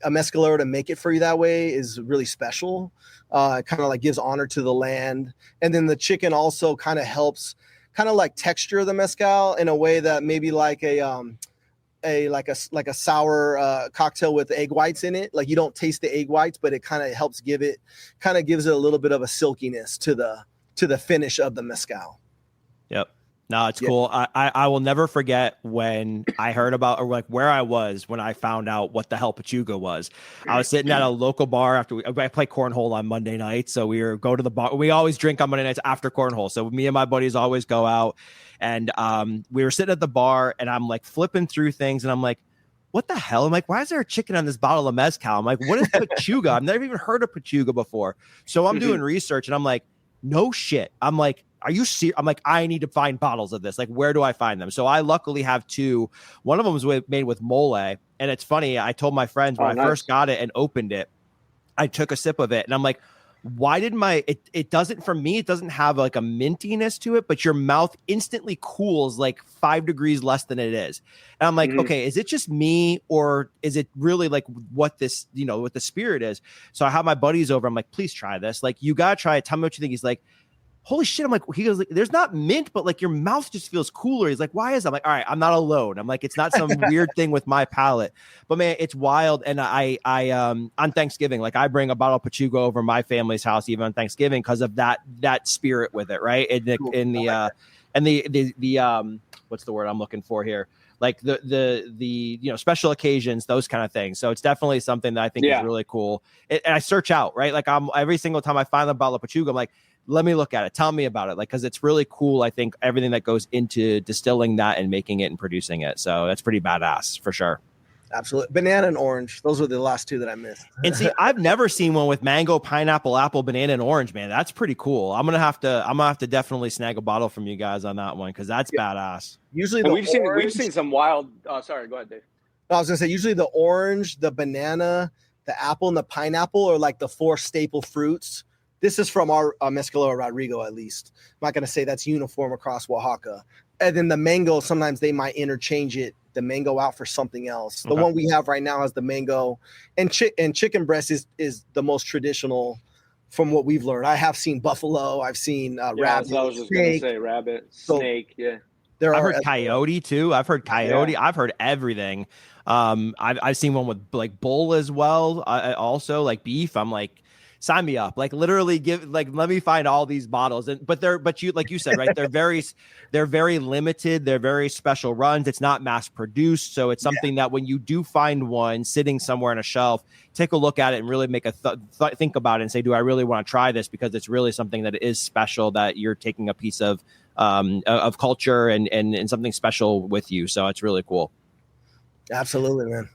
a mezcalero to make it for you that way is really special. It kind of like gives honor to the land, and then the chicken also kind of helps. Kind of like texture the mezcal in a way that maybe like a sour cocktail with egg whites in it. Like you don't taste the egg whites, but it kind of helps gives it a little bit of a silkiness to the finish of the mezcal. Yep. No, it's cool. I will never forget when I heard about, or like where I was when I found out what the hell Pachuga was. I was sitting at a local bar after I play cornhole on Monday nights. So we go to the bar. We always drink on Monday nights after cornhole. So me and my buddies always go out, and we were sitting at the bar, and I'm like flipping through things, and I'm like, what the hell? I'm like, why is there a chicken on this bottle of mezcal? I'm like, what is Pachuga? I've never even heard of Pachuga before. So I'm doing research, and I'm like, no shit. I'm like, are you serious? I'm like, I need to find bottles of this. Like, where do I find them? So I luckily have 2. One of them was made with mole. And it's funny. I told my friends when I first got it and opened it, I took a sip of it, and I'm like, why did it doesn't, for me, it doesn't have like a mintiness to it, but your mouth instantly cools like 5 degrees less than it is. And I'm like, okay, is it just me, or is it really like what this, what the spirit is? So I have my buddies over. I'm like, please try this. Like, you got to try it. Tell me what you think. He's like, holy shit. I'm like, he goes, like, there's not mint, but like your mouth just feels cooler. He's like, why is that? I'm like, all right, I'm not alone. I'm like, it's not some weird thing with my palate, but man, it's wild. And I on Thanksgiving, like I bring a bottle of Pachuga over my family's house, even on Thanksgiving, because of that spirit with it. Right. And the what's the word I'm looking for here? Like the special occasions, those kind of things. So it's definitely something that I think is really cool. And I search out, right? Like every single time I find a bottle of Pachuga, I'm like, let me look at it. Tell me about it. Like, cause it's really cool. I think everything that goes into distilling that and making it and producing it. So that's pretty badass for sure. Absolutely. Banana and orange. Those were the last 2 that I missed. And see, I've never seen one with mango, pineapple, apple, banana, and orange, man. That's pretty cool. I'm going to have to definitely snag a bottle from you guys on that one. Cause that's badass. Usually we've seen some wild, sorry, go ahead, Dave. I was going to say, usually the orange, the banana, the apple, and the pineapple are like the 4 staple fruits. This is from our Mezcalero Rodrigo, at least. I'm not going to say that's uniform across Oaxaca. And then the mango, sometimes they might interchange the mango out for something else. The one we have right now is the mango. And chicken breast is the most traditional from what we've learned. I have seen buffalo. I've seen rabbit. I was just going to say rabbit, snake, I've heard coyote too. I've heard coyote. Yeah. I've heard everything. I've seen one with like bull as well. I also like beef. I'm like, sign me up. Like literally let me find all these bottles. But you, like you said, right? They're very limited. They're very special runs. It's not mass produced. So it's something that when you do find one sitting somewhere on a shelf, take a look at it and really make a think about it and say, do I really want to try this? Because it's really something that is special, that you're taking a piece of culture and something special with you. So it's really cool. Absolutely, man.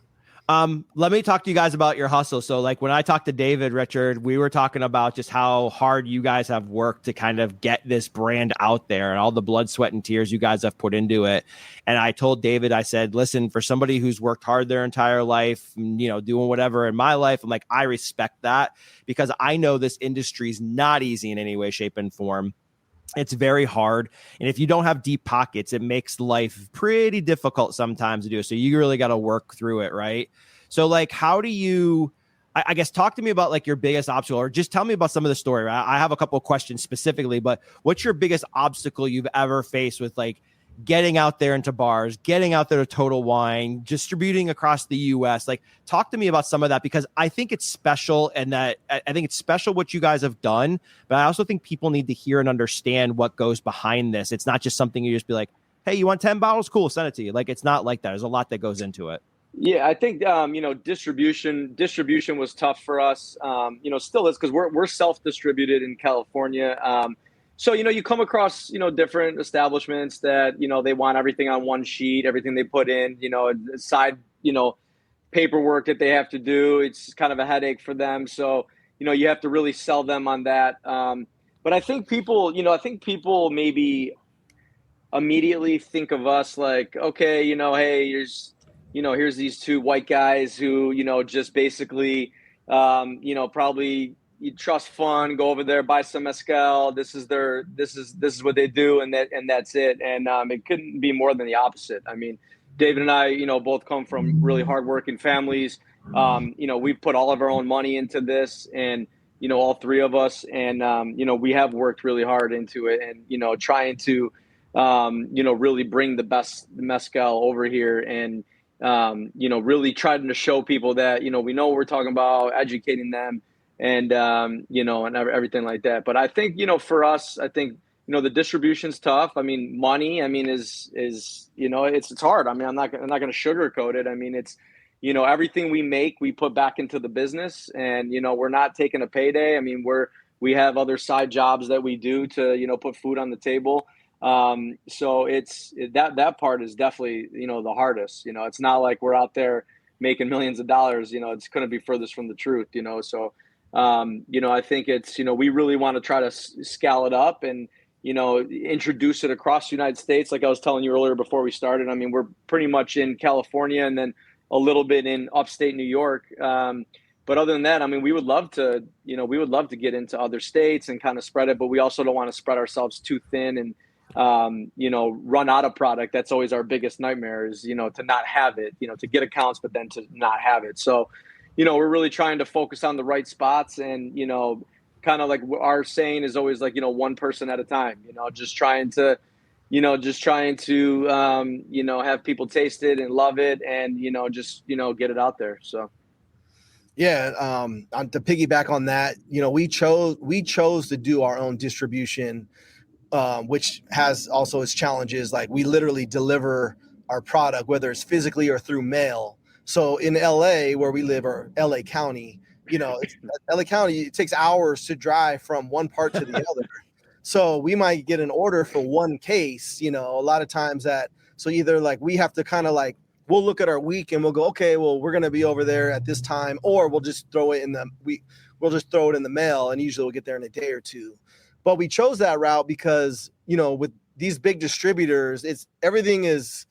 Let me talk to you guys about your hustle. So like when I talked to David, Richard, we were talking about just how hard you guys have worked to kind of get this brand out there and all the blood, sweat, and tears you guys have put into it. And I told David, I said, listen, for somebody who's worked hard their entire life, doing whatever in my life, I'm like, I respect that, because I know this industry is not easy in any way, shape, and form. It's very hard. And if you don't have deep pockets, it makes life pretty difficult sometimes to do. So you really got to work through it. Right. So like, how do you, I guess, talk to me about like your biggest obstacle, or just tell me about some of the story. Right? I have a couple of questions specifically, but what's your biggest obstacle you've ever faced with like getting out there into bars, getting out there to Total Wine, distributing across the US? Like, talk to me about some of that, because I think it's special, and that I think it's special what you guys have done, but I also think people need to hear and understand what goes behind this. It's not just something you just be like, hey, you want 10 bottles? Cool, send it to you. Like, it's not like that. There's a lot that goes into it. Yeah, I think, distribution was tough for us. Still is, because we're self-distributed in California. So, you come across, different establishments that, they want everything on one sheet, everything they put in, side, paperwork that they have to do. It's kind of a headache for them. So, you have to really sell them on that. But I think people maybe immediately think of us like, okay, hey, here's these two white guys who, just basically, probably you trust fund, go over there, buy some mezcal. This is what they do. And that's it. And it couldn't be more than the opposite. I mean, David and I, both come from really hardworking families. We've put all of our own money into this, and, all three of us. And, we have worked really hard into it, and, trying to, really bring the best mezcal over here, and, really trying to show people that, we know what we're talking about, educating them, and, and everything like that. But I think, for us, I think, the distribution's tough. I mean, money, is, it's hard. I mean, I'm not going to sugarcoat it. I mean, it's, everything we make, we put back into the business, and, we're not taking a payday. I mean, we have other side jobs that we do to, put food on the table. So it's that part is definitely, the hardest. It's not like we're out there making millions of dollars. It's going to be furthest from the truth. So I think it's, we really want to try to scale it up and, introduce it across the United States. Like I was telling you earlier before we started, I mean, we're pretty much in California and then a little bit in upstate New York. But other than that, I mean, we would love to get into other states and kind of spread it, but we also don't want to spread ourselves too thin and, run out of product. That's always our biggest nightmare is, to not have it, to get accounts, but then to not have it. So, we're really trying to focus on the right spots, and, kind of like our saying is always like, one person at a time, just trying to have people taste it and love it, and, get it out there. So. Yeah. To piggyback on that, we chose to do our own distribution, which has also its challenges. Like, we literally deliver our product, whether it's physically or through mail. So in LA, where we live, or LA County, LA County, it takes hours to drive from one part to the other. So we might get an order for one case, a lot of times so either like we have to kind of like, we'll look at our week and we'll go, okay, well, we're going to be over there at this time, or we'll just throw it in the mail, and usually we'll get there in a day or two. But we chose that route because, with these big distributors, everything is,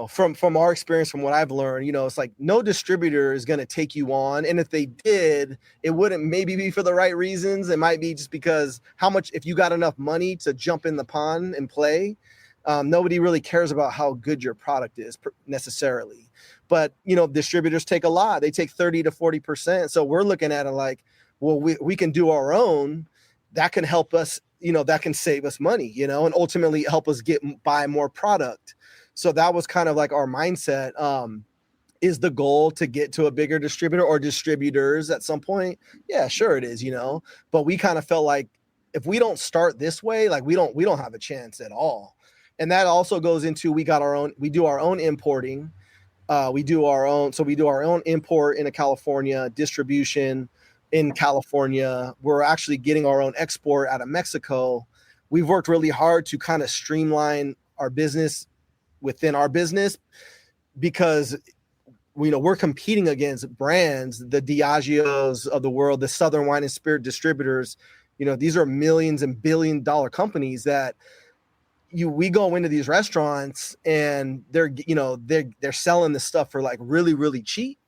from our experience, from what I've learned, it's like no distributor is going to take you on. And if they did, it wouldn't maybe be for the right reasons. It might be just because if you got enough money to jump in the pond and play, nobody really cares about how good your product is necessarily. But, distributors take a lot. They take 30 to 40%. So we're looking at it like, well, we can do our own. That can help us that can save us money, and ultimately help us buy more product. So that was kind of like our mindset. Is the goal to get to a bigger distributor or distributors at some point? Yeah, sure it is, but we kind of felt like if we don't start this way, like we don't have a chance at all. And that also goes into, we do our own importing. We do our own import into California, distribution in California. We're actually getting our own export out of Mexico. We've worked really hard to kind of streamline our business within our business, because we're competing against brands, the Diageos of the world, the Southern Wine and Spirit distributors. These are millions and billion-dollar companies that we go into these restaurants and they're selling this stuff for like really, really cheap.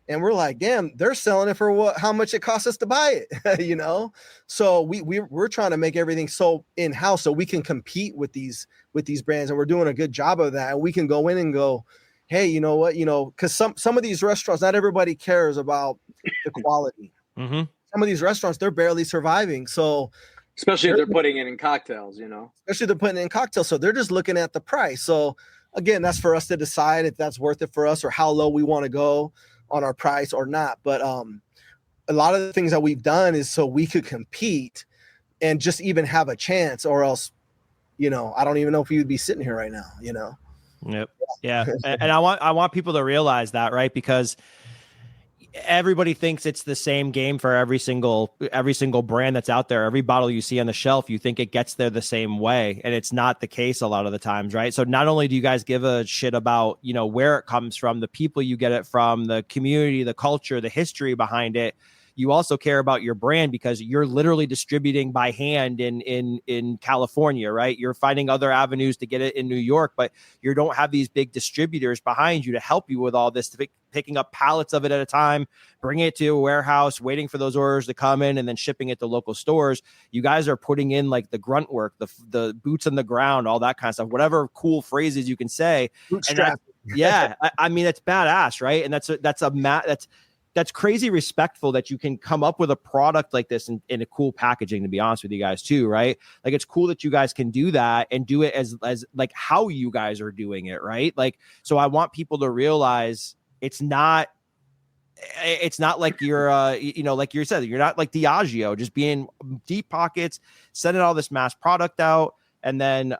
And we're like, damn, they're selling it for how much it costs us to buy it, So we're trying to make everything so in-house so we can compete with these brands, and we're doing a good job of that. And we can go in and go, hey, you know what, because some of these restaurants, not everybody cares about the quality. Mm-hmm. Some of these restaurants, they're barely surviving. So especially if they're putting it in cocktails, especially they're putting it in cocktails. So they're just looking at the price. So again, that's for us to decide if that's worth it for us or how low we want to go on our price or not. But a lot of the things that we've done is so we could compete and just even have a chance, or else, I don't even know if we would be sitting here right now, Yep. Yeah. And I want people to realize that, right? Because everybody thinks it's the same game for every single brand that's out there. Every bottle you see on the shelf, you think it gets there the same way. And it's not the case a lot of the times, right? So not only do you guys give a shit about, where it comes from, the people you get it from, the community, the culture, the history behind it, you also care about your brand, because you're literally distributing by hand in California, right? You're finding other avenues to get it in New York, but you don't have these big distributors behind you to help you with all this, picking up pallets of it at a time, bringing it to a warehouse, waiting for those orders to come in, and then shipping it to local stores. You guys are putting in like the grunt work, the boots on the ground, all that kind of stuff, whatever cool phrases you can say. Yeah. I mean, it's badass, right? And that's crazy respectful that you can come up with a product like this in a cool packaging, to be honest with you guys too, right? Like, it's cool that you guys can do that and do it as like how you guys are doing it, right? Like, so I want people to realize it's not like you're, like you said, you're not like Diageo, just being deep pockets, sending all this mass product out. And then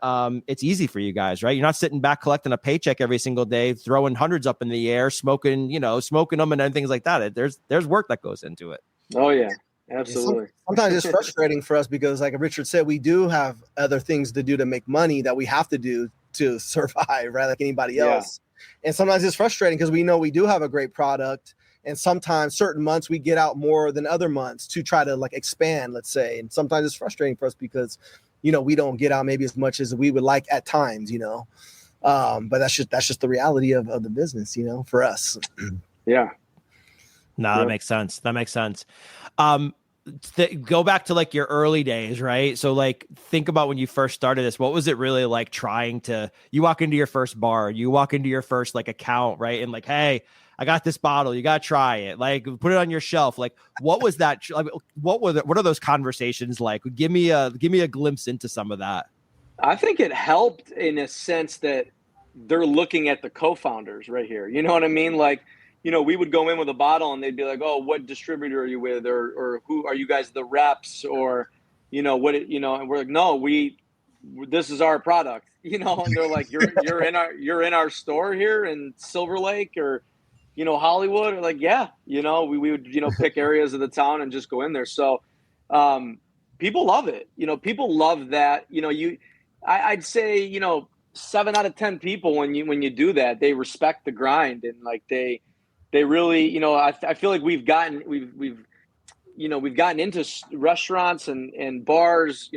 it's easy for you guys, right? You're not sitting back collecting a paycheck every single day, throwing hundreds up in the air, smoking them and things like that. There's work that goes into it. Oh yeah, absolutely. Sometimes it's frustrating for us because, like Richard said, we do have other things to do to make money that we have to do to survive, right? Like anybody else. And sometimes it's frustrating because we know we do have a great product. And sometimes certain months we get out more than other months to try to like expand, let's say. And sometimes it's frustrating for us because we don't get out maybe as much as we would like at times, but that's just the reality of the business, for us. Yeah. No, that makes sense. Go back to like your early days, right? So like, think about when you first started this. What was it really like you walk into your first bar, you walk into your first like account, right? And like, hey, I got this bottle. You got to try it. Like, put it on your shelf. Like, what was that? What are those conversations like? Give me a glimpse into some of that. I think it helped in a sense that they're looking at the co-founders right here. You know what I mean? Like, we would go in with a bottle and they'd be like, oh, what distributor are you with? Or who are you guys, the reps? Or, and we're like, no, this is our product, and they're like, you're in our store here in Silver Lake or, Hollywood, or like, yeah, we would, pick areas of the town and just go in there. So, people love it. People love that, I'd say, 7 out of 10 people, when you do that, they respect the grind, and like, they really, I feel like we've gotten into restaurants and bars,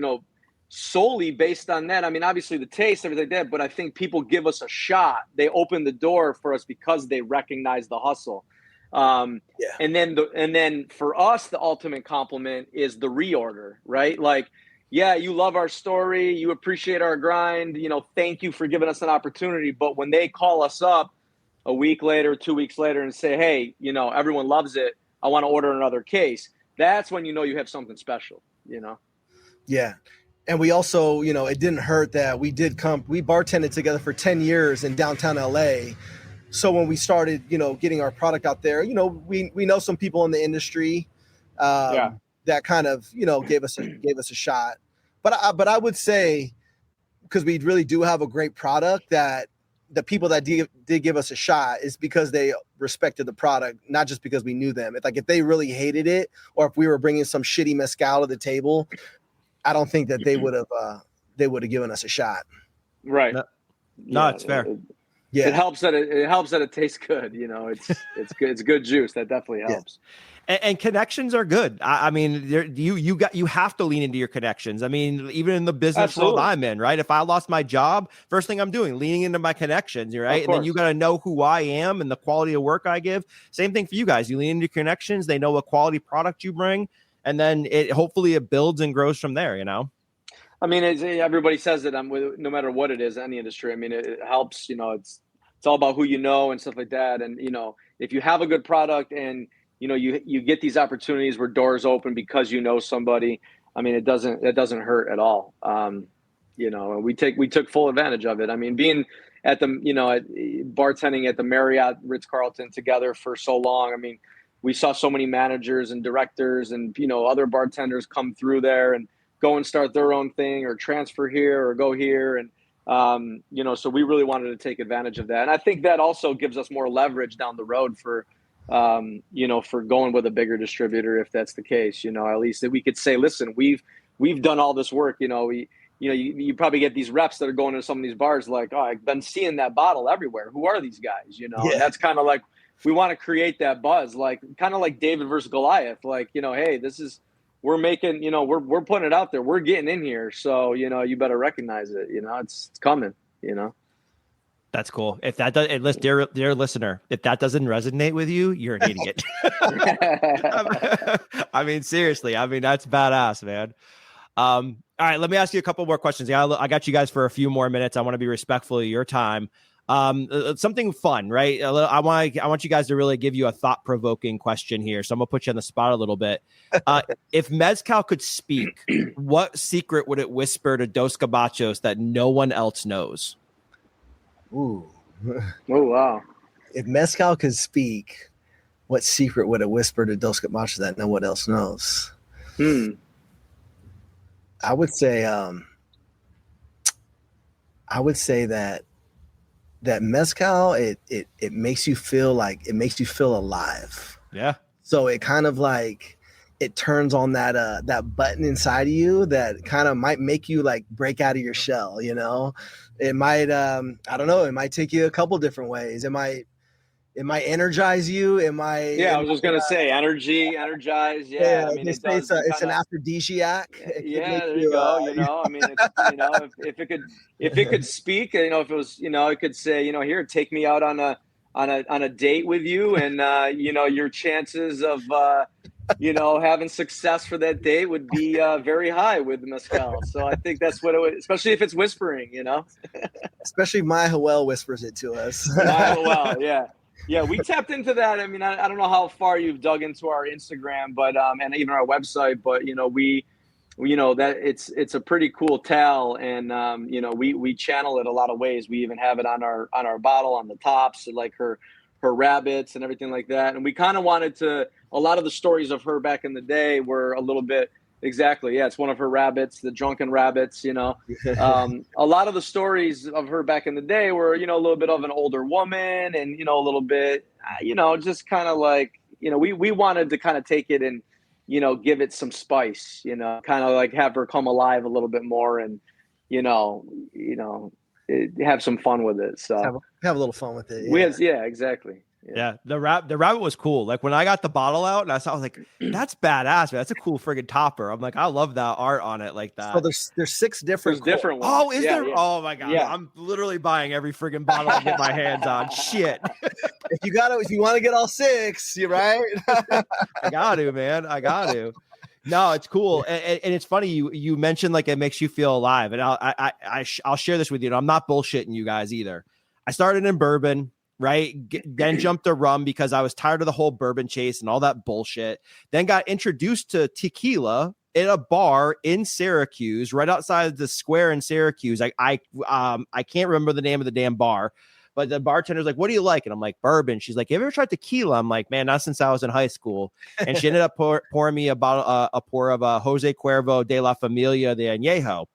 solely based on that. I mean, obviously the taste, everything like that, but I think people give us a shot. They open the door for us because they recognize the hustle. And then for us, the ultimate compliment is the reorder, right? Like, yeah, you love our story, you appreciate our grind, thank you for giving us an opportunity. But when they call us up a week later, 2 weeks later, and say, hey, everyone loves it, I want to order another case, that's when you have something special, Yeah. And we also, you know, it didn't hurt that we bartended together for 10 years in downtown LA. So when we started, you know, getting our product out there, you know, we know some people in the industry that kind of, you know, gave us a shot. But I would say, because we really do have a great product, that the people that did give us a shot is because they respected the product, not just because we knew them. It's like if they really hated it, or if we were bringing some shitty mezcal to the table, I don't think that they would have given us a shot. Right. No, it's fair. It helps that it tastes good. You know, it's good. It's good juice. That definitely helps. Yeah. And connections are good. I mean, you have to lean into your connections. I mean, even in the business world I'm in, right? If I lost my job, first thing I'm doing, leaning into my connections, right? And then you got to know who I am and the quality of work I give. Same thing for you guys. You lean into your connections. They know what quality product you bring. And then hopefully it builds and grows from there, you know? I mean, everybody says that no matter what it is, any industry. I mean, it helps, you know, it's all about who you know and stuff like that. And, you know, if you have a good product and, you know, you get these opportunities where doors open because you know somebody, I mean, it doesn't hurt at all. You know, we took full advantage of it. I mean, being at bartending at the Marriott Ritz-Carlton together for so long, I mean, we saw so many managers and directors and, you know, other bartenders come through there and go and start their own thing or transfer here or go here. And, you know, so we really wanted to take advantage of that. And I think that also gives us more leverage down the road for, you know, for going with a bigger distributor, if that's the case, you know, at least that we could say, listen, we've done all this work, you know, you probably get these reps that are going to some of these bars like, oh, I've been seeing that bottle everywhere. Who are these guys? You know, and that's kind of like, we want to create that buzz, like kind of like David versus Goliath. Like, you know, hey, we're making, you know, we're putting it out there. We're getting in here. So, you know, you better recognize it. You know, it's coming, you know. That's cool. If that does, dear listener, if that doesn't resonate with you, you're an idiot. I mean, seriously, I mean, that's badass, man. All right, let me ask you a couple more questions. I got you guys for a few more minutes. I want to be respectful of your time. Something fun, right? I want you guys to really give you a thought-provoking question here. So I'm gonna put you on the spot a little bit. If mezcal could speak, what secret would it whisper to Dos Gabachos that no one else knows? Ooh. Oh, wow. If mezcal could speak, what secret would it whisper to Dos Gabachos that no one else knows? I would say that mezcal, it makes you feel alive. Yeah. So it kind of like it turns on that button inside of you that kind of might make you like break out of your shell, you know? It might I don't know, it might take you a couple different ways. It might energize you. It might I was just gonna say energize. Yeah, I mean it's an aphrodisiac. There you go. You know, I mean, you know, if it could speak, you know, if it was, you know, it could say, you know, here, take me out on a date with you, and you know, your chances of you know, having success for that date would be very high with mezcal. So I think that's what it would, especially if it's whispering, you know. Especially my Joel whispers it to us. My Joel, yeah. Yeah, we tapped into that. I mean, I don't know how far you've dug into our Instagram, but and even our website, but you know, we that it's a pretty cool tell, and you know, we channel it a lot of ways. We even have it on our bottle on the tops, like her rabbits and everything like that. And we kind of wanted to. A lot of the stories of her back in the day were a little bit. Exactly. Yeah. It's one of her rabbits, the drunken rabbits, you know. A lot of the stories of her back in the day were, you know, a little bit of an older woman and, you know, a little bit, you know, just kind of like, you know, we wanted to kind of take it and, you know, give it some spice, you know, kind of like have her come alive a little bit more and, you know, have some fun with it. So have a little fun with it. Yeah, exactly. Yeah, the rabbit was cool. Like when I got the bottle out and I was like, that's badass, man. That's a cool friggin' topper. I'm like, I love that art on it like that. So there's 6 different ones. Oh, is there? Yeah. Oh my god. Yeah. I'm literally buying every friggin' bottle I get my hands on. Shit. If you want to get all 6, you're right. I got to, man. I got to. No, it's cool. And it's funny. You mentioned like it makes you feel alive. And I'll share this with you. And I'm not bullshitting you guys either. I started in bourbon. Right. Then jumped to rum because I was tired of the whole bourbon chase and all that bullshit. Then got introduced to tequila in a bar in Syracuse, right outside the square in Syracuse. I can't remember the name of the damn bar, but the bartender's like, "What do you like?" And I'm like, "Bourbon." She's like, "You ever tried tequila?" I'm like, "Man, not since I was in high school." And she ended up pouring me about a pour of Jose Cuervo de la Familia de Añejo.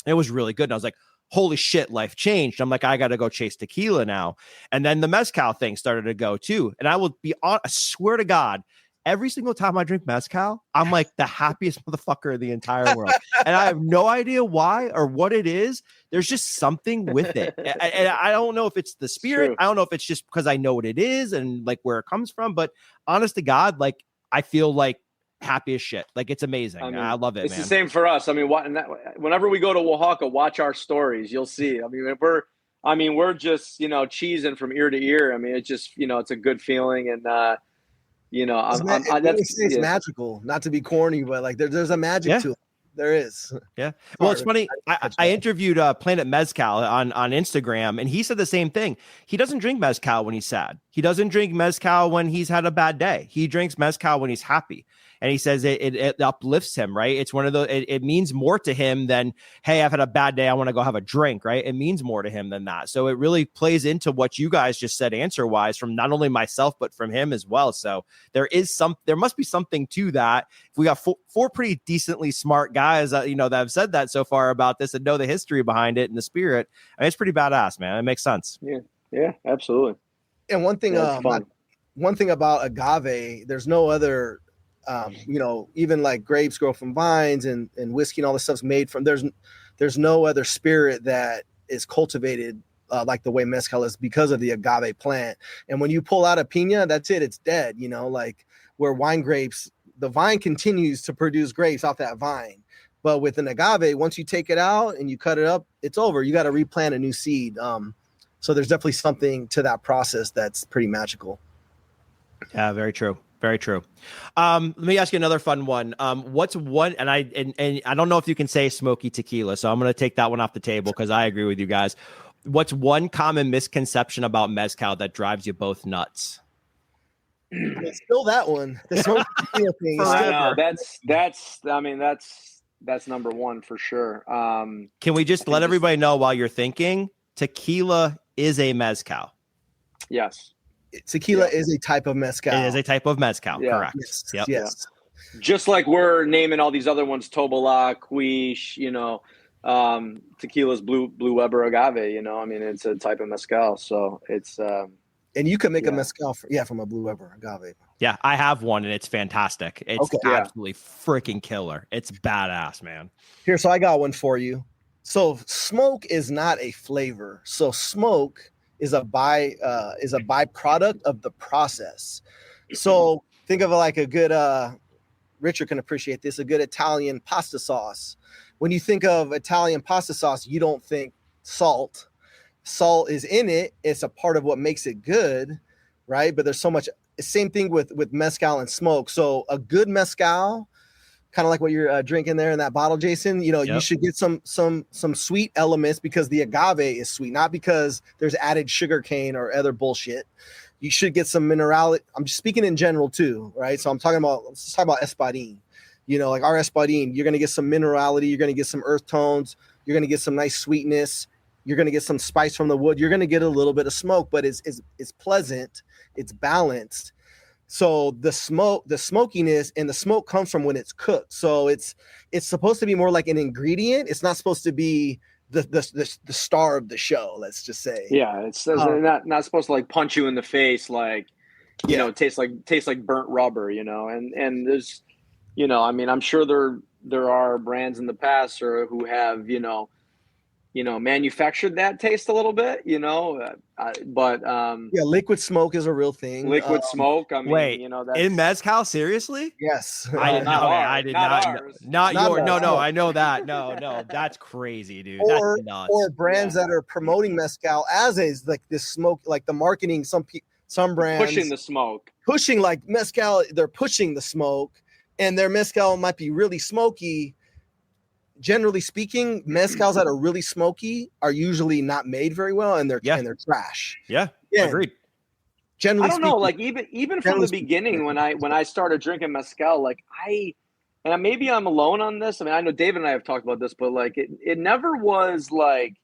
It was really good. And I was like, holy shit, life changed. I'm like, I got to go chase tequila now. And then the mezcal thing started to go too. And I will be on, I swear to God, every single time I drink mezcal, I'm like the happiest motherfucker in the entire world. And I have no idea why or what it is. There's just something with it. And I don't know if it's the spirit. I don't know if it's just because I know what it is and like where it comes from. But honest to God, like I feel like happy as shit. Like it's amazing. I mean, I love it. It's man. The same for us. I mean, whenever we go to Oaxaca, watch our stories. You'll see. I mean, we're just cheesing from ear to ear. I mean, it's just it's a good feeling, and it's magical. Not to be corny, but like there's a magic to it. There is. Yeah. Well, it's funny. I interviewed Planet Mezcal on Instagram, and he said the same thing. He doesn't drink mezcal when he's sad. He doesn't drink mezcal when he's had a bad day. He drinks mezcal when he's happy. And he says it uplifts him, right? It's one of those, it means more to him than, hey, I've had a bad day, I want to go have a drink, right? It means more to him than that. So it really plays into what you guys just said answer-wise from not only myself, but from him as well. So there must be something to that. If we got four pretty decently smart guys, that have said that so far about this and know the history behind it and the spirit, I mean, it's pretty badass, man. It makes sense. Yeah, absolutely. And one thing about agave, there's no other, even like grapes grow from vines and whiskey and all this stuff's made from, there's no other spirit that is cultivated like the way mezcal is because of the agave plant. And when you pull out a piña, that's it. It's dead, like where wine grapes, the vine continues to produce grapes off that vine. But with an agave, once you take it out and you cut it up, it's over. You got to replant a new seed. So there's definitely something to that process that's pretty magical. Yeah, very true. Very true. Let me ask you another fun one. What's one, and I don't know if you can say smoky tequila, so I'm going to take that one off the table because I agree with you guys. What's one common misconception about mezcal that drives you both nuts? It's still that one. The smoky tequila thing. I know that's number one for sure. Can we just let everybody know while you're thinking, tequila is a mezcal? Yes. Tequila is a type of mezcal. It is a type of mezcal, correct. Yes. Just like we're naming all these other ones, Tobola, Quiche, tequila's Blue Weber agave, I mean, it's a type of mezcal. So it's and you can make a mezcal from a Blue Weber agave. Yeah, I have one and it's fantastic. It's absolutely freaking killer. It's badass, man. Here, so I got one for you. So smoke is not a flavor. So smoke is a byproduct of the process. So think of it like a good Richard can appreciate this, a good Italian pasta sauce. When you think of Italian pasta sauce, you don't think salt. Salt is in it. It's a part of what makes it good, right? But there's so much. Same thing with mezcal and smoke. So a good mezcal, kind of like what you're drinking there in that bottle, Jason, you should get some sweet elements because the agave is sweet, not because there's added sugar cane or other bullshit. You should get some minerality. I'm just speaking in general too, right? So let's talk about espadín. Like our espadín, you're going to get some minerality. You're going to get some earth tones. You're going to get some nice sweetness. You're going to get some spice from the wood. You're going to get a little bit of smoke, but it's pleasant. It's balanced. So the smokiness and the smoke comes from when it's cooked. So it's supposed to be more like an ingredient. It's not supposed to be the star of the show. Let's just say. Yeah, it's not supposed to like punch you in the face, like taste like burnt rubber. And there's, I mean, I'm sure there are brands in the past or who have manufactured that taste a little bit, but liquid smoke is a real thing. Liquid smoke. I mean, wait, that's... in mezcal, seriously? Yes. I did not. I did not. Ours. Not yours. No, I know that. No, that's crazy, dude. That's nuts. Or brands that are promoting mezcal as is like this smoke, like the marketing. Some brands pushing the smoke, pushing like mezcal. They're pushing the smoke, and their mezcal might be really smoky. Generally speaking, mezcals that are really smoky are usually not made very well, and they're trash. Yeah, agreed. Generally, I don't know. Like even from the beginning, when I started drinking mezcal, like and maybe I'm alone on this. I mean, I know David and I have talked about this, but like it never was like,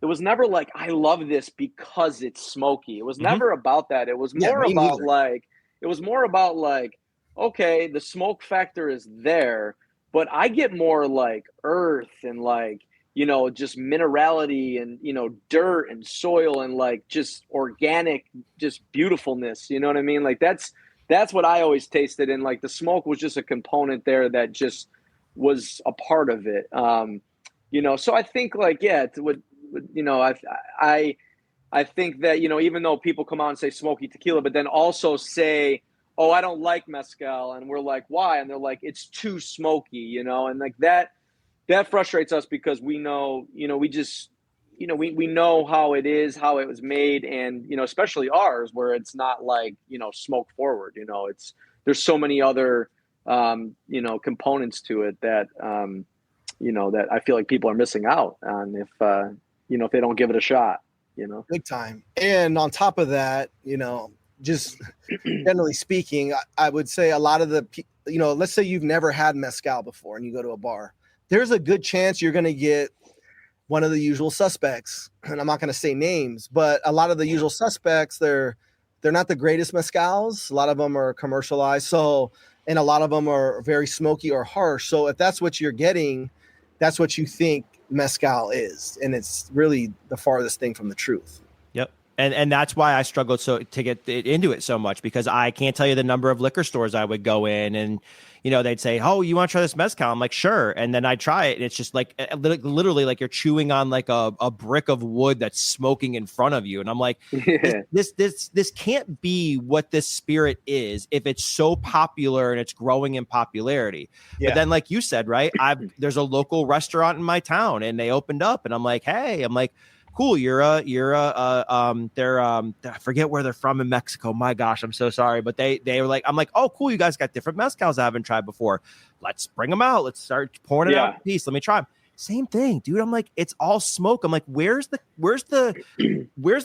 it was never like, I love this because it's smoky. It was never about that. It was more about like, okay, the smoke factor is there, but I get more like earth and like, just minerality and, dirt and soil and like just organic, just beautifulness. You know what I mean? Like that's what I always tasted. And like the smoke was just a component there that just was a part of it. So I think like, yeah, I think that, even though people come out and say smoky tequila, but then also say, oh, I don't like mezcal. And we're like, why? And they're like, it's too smoky, and like that frustrates us because we know, we just, we know how it is, how it was made. And, especially ours, where it's not like, smoke forward, there's so many other, components to it that, that I feel like people are missing out on if they don't give it a shot, Big time. And on top of that, just generally speaking, I would say a lot of the, let's say you've never had mezcal before and you go to a bar, there's a good chance you're going to get one of the usual suspects. And I'm not going to say names, but a lot of the usual suspects, they're not the greatest mezcals. A lot of them are commercialized. So, and a lot of them are very smoky or harsh. So if that's what you're getting, that's what you think mezcal is. And it's really the farthest thing from the truth. Yep. And that's why I struggled to get into it so much, because I can't tell you the number of liquor stores I would go in and, they'd say, oh, you want to try this mezcal? I'm like, sure. And then I try it. And it's just like literally like you're chewing on like a brick of wood that's smoking in front of you. And I'm like, this can't be what this spirit is if it's so popular and it's growing in popularity. Yeah. But then, like you said, right, there's a local restaurant in my town and they opened up and I'm like, hey, cool. I forget where they're from in Mexico. My gosh, I'm so sorry. But they were like, I'm like, oh, cool. You guys got different mezcals I haven't tried before. Let's bring them out. Let's start pouring it out in peace. Let me try them. Same thing, dude. I'm like, it's all smoke. I'm like, where's the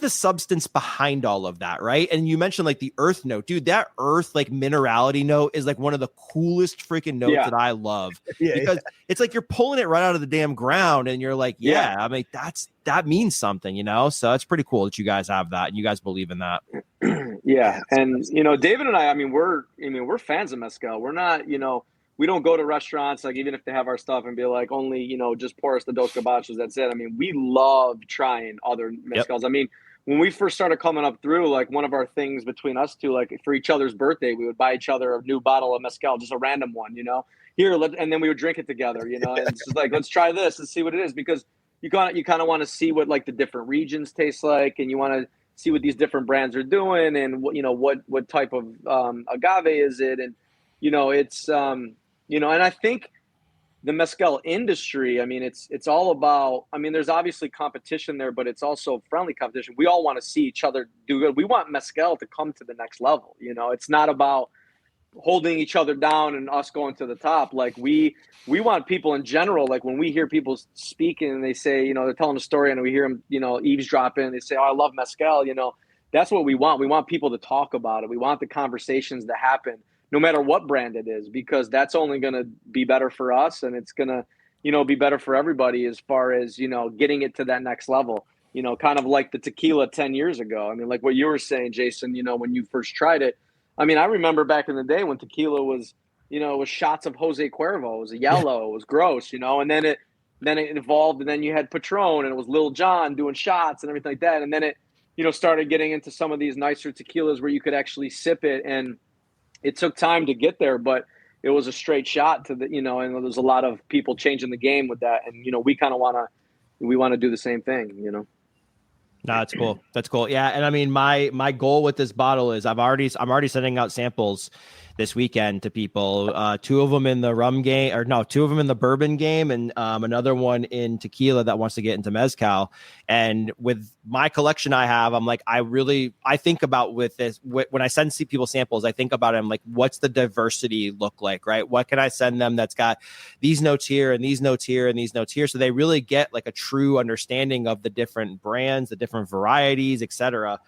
substance behind all of that, right? And you mentioned like the earth note, dude. That earth like minerality note is like one of the coolest freaking notes that I love because it's like you're pulling it right out of the damn ground, and you're like, I mean, that means something, So it's pretty cool that you guys have that and you guys believe in that. Yeah, and David and I mean, we're fans of mezcal. We're not, we don't go to restaurants, like even if they have our stuff and be like, only, just pour us the dos gabachos, that's it. I mean, we love trying other mezcals. Yep. I mean, when we first started coming up through, like one of our things between us two, like for each other's birthday, we would buy each other a new bottle of mezcal, just a random one, here, and then we would drink it together, and it's just like, let's try this and see what it is, because you kind of want to see what like the different regions taste like, and you want to see what these different brands are doing, and what type of agave is it, and it's and I think the mezcal industry, I mean, it's all about, I mean, there's obviously competition there, but it's also friendly competition. We all want to see each other do good. We want mezcal to come to the next level. It's not about holding each other down and us going to the top. Like we want people in general, like when we hear people speaking and they say, they're telling a story and we hear them, eavesdropping, they say, oh, I love mezcal. That's what we want. We want people to talk about it. We want the conversations to happen, no matter what brand it is, because that's only going to be better for us, and it's going to, be better for everybody as far as, getting it to that next level, kind of like the tequila 10 years ago. I mean, like what you were saying, Jason, when you first tried it, I mean, I remember back in the day when tequila was, it was shots of Jose Cuervo, it was a yellow, it was gross, and then it evolved, and then you had Patron, and it was Lil Jon doing shots and everything like that. And then it, started getting into some of these nicer tequilas where you could actually sip it, and it took time to get there, but it was a straight shot to the, and there's a lot of people changing the game with that. And, we kind of want to do the same thing, No, that's cool. That's cool. Yeah. And I mean, my goal with this bottle is I'm already sending out samples this weekend to people, 2 of them in the rum game, or no, 2 of them in the bourbon game, and another one in tequila that wants to get into mezcal. And with my collection I have, I'm like, I think about with this, when I send people samples, I think about it, I'm like, what's the diversity look like, right? What can I send them that's got these notes here and these notes here and these notes here? So they really get like a true understanding of the different brands, the different varieties, etc.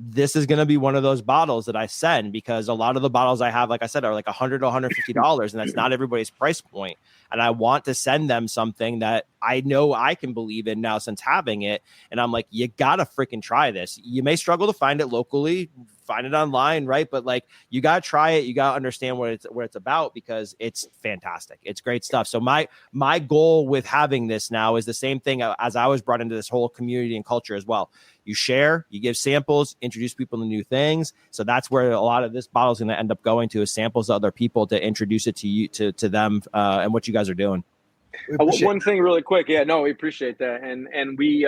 this is going to be one of those bottles that I send, because a lot of the bottles I have, like I said, are like $100 to $150, and that's not everybody's price point. And I want to send them something that I know I can believe in now since having it. And I'm like, you got to freaking try this. You may struggle to find it locally, find it online, right? But like, you got to try it. You got to understand what it's about, because it's fantastic. It's great stuff. So my goal with having this now is the same thing as I was brought into this whole community and culture as well. You share, you give samples, introduce people to new things. So that's where a lot of this bottle is going to end up going to, is samples to other people to introduce it to you, to them, and what you guys are doing. One thing really quick. Yeah, no, we appreciate that. And we,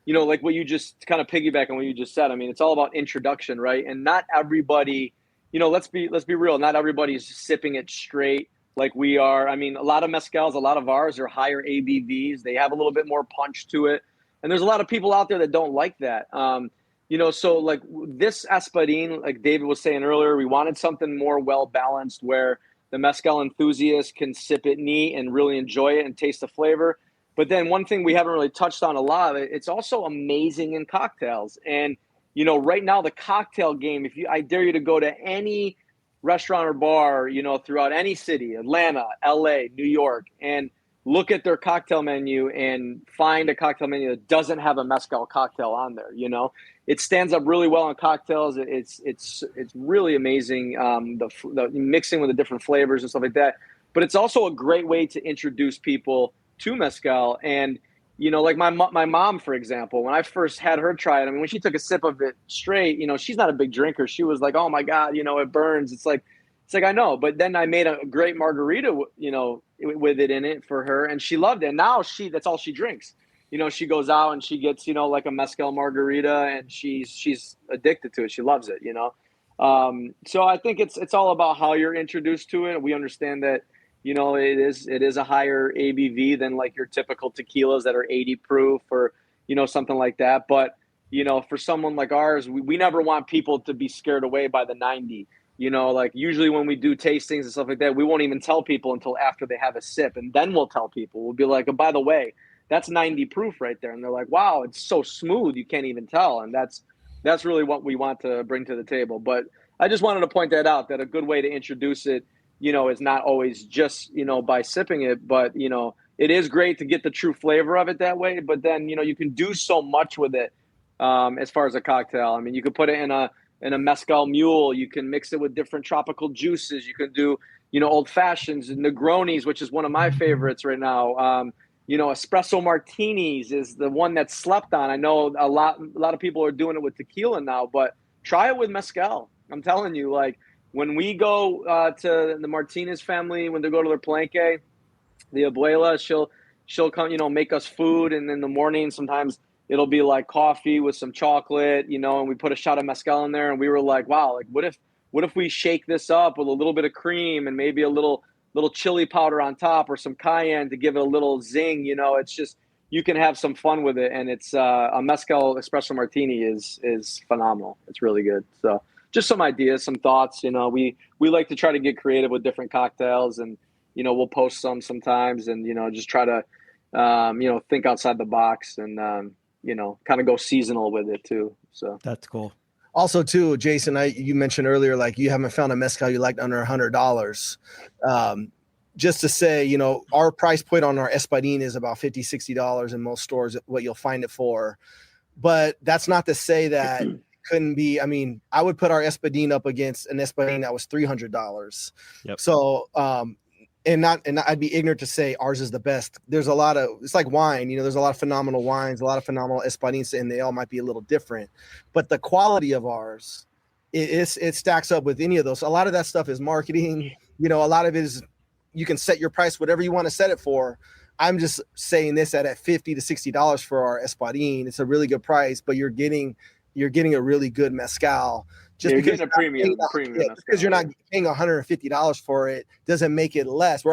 like what you just kind of piggyback on what you just said. I mean, it's all about introduction, right? And not everybody, let's be real. Not everybody's sipping it straight like we are. I mean, a lot of mezcals, a lot of ours are higher ABVs. They have a little bit more punch to it. And there's a lot of people out there that don't like that. So like this espadín, like David was saying earlier, we wanted something more well-balanced where the mezcal enthusiast can sip it neat and really enjoy it and taste the flavor. But then one thing we haven't really touched on a lot, it's also amazing in cocktails. And, right now the cocktail game, I dare you to go to any restaurant or bar, throughout any city, Atlanta, LA, New York, and look at their cocktail menu and find a cocktail menu that doesn't have a mezcal cocktail on there. It stands up really well in cocktails. It's really amazing. The mixing with the different flavors and stuff like that. But it's also a great way to introduce people to mezcal. And, like my mom, for example, when I first had her try it, I mean, when she took a sip of it straight, she's not a big drinker. She was like, oh my God, it burns. It's like, I know. But then I made a great margarita, with it in it for her, and she loved it. Now that's all she drinks. She goes out and she gets, like a mezcal margarita, and she's addicted to it. She loves it, So I think it's all about how you're introduced to it. We understand that, it is a higher ABV than like your typical tequilas that are 80 proof or, something like that. But, for someone like ours, we never want people to be scared away by the 90. Like usually when we do tastings and stuff like that, we won't even tell people until after they have a sip. And then we'll tell people. We'll be like, oh, by the way, that's 90 proof right there. And they're like, wow, it's so smooth, you can't even tell. And that's really what we want to bring to the table. But I just wanted to point that out, that a good way to introduce it, is not always just, by sipping it. But, it is great to get the true flavor of it that way. But then, you can do so much with it as far as a cocktail. I mean, you could put it in a mezcal mule. You can mix it with different tropical juices. You can do, old fashions and Negronis, which is one of my favorites right now. Espresso martinis is the one that's slept on. I know a lot of people are doing it with tequila now, but try it with mezcal. I'm telling you, like when we go to the Martinez family, when they go to their palenque, the abuela, she'll come, make us food. And in the morning, sometimes it'll be like coffee with some chocolate, and we put a shot of mezcal in there. And we were like, wow, like what if we shake this up with a little bit of cream and maybe a little chili powder on top or some cayenne to give it a little zing, it's just, you can have some fun with it. And it's a mezcal espresso martini is phenomenal. It's really good. So just some ideas, some thoughts, we like to try to get creative with different cocktails, and, we'll post some sometimes and, just try to, think outside the box and, kind of go seasonal with it too. So that's cool. Also too, Jason, you mentioned earlier, like you haven't found a mezcal you liked under $100. Just to say, our price point on our espadín is about $50, $60 in most stores, what you'll find it for. But that's not to say that it couldn't be. I mean, I would put our espadín up against an espadín that was $300. Yep. So, and I'd be ignorant to say ours is the best. There's a lot of, it's like wine, there's a lot of phenomenal wines, a lot of phenomenal espadines, and they all might be a little different, but the quality of ours, it stacks up with any of those. A lot of that stuff is marketing, a lot of it is, you can set your price, whatever you want to set it for. I'm just saying this at $50 to $60 for our espadín. It's a really good price, but you're getting a really good mezcal. Just you're because getting a premium because you're not paying $150 for it doesn't make it less.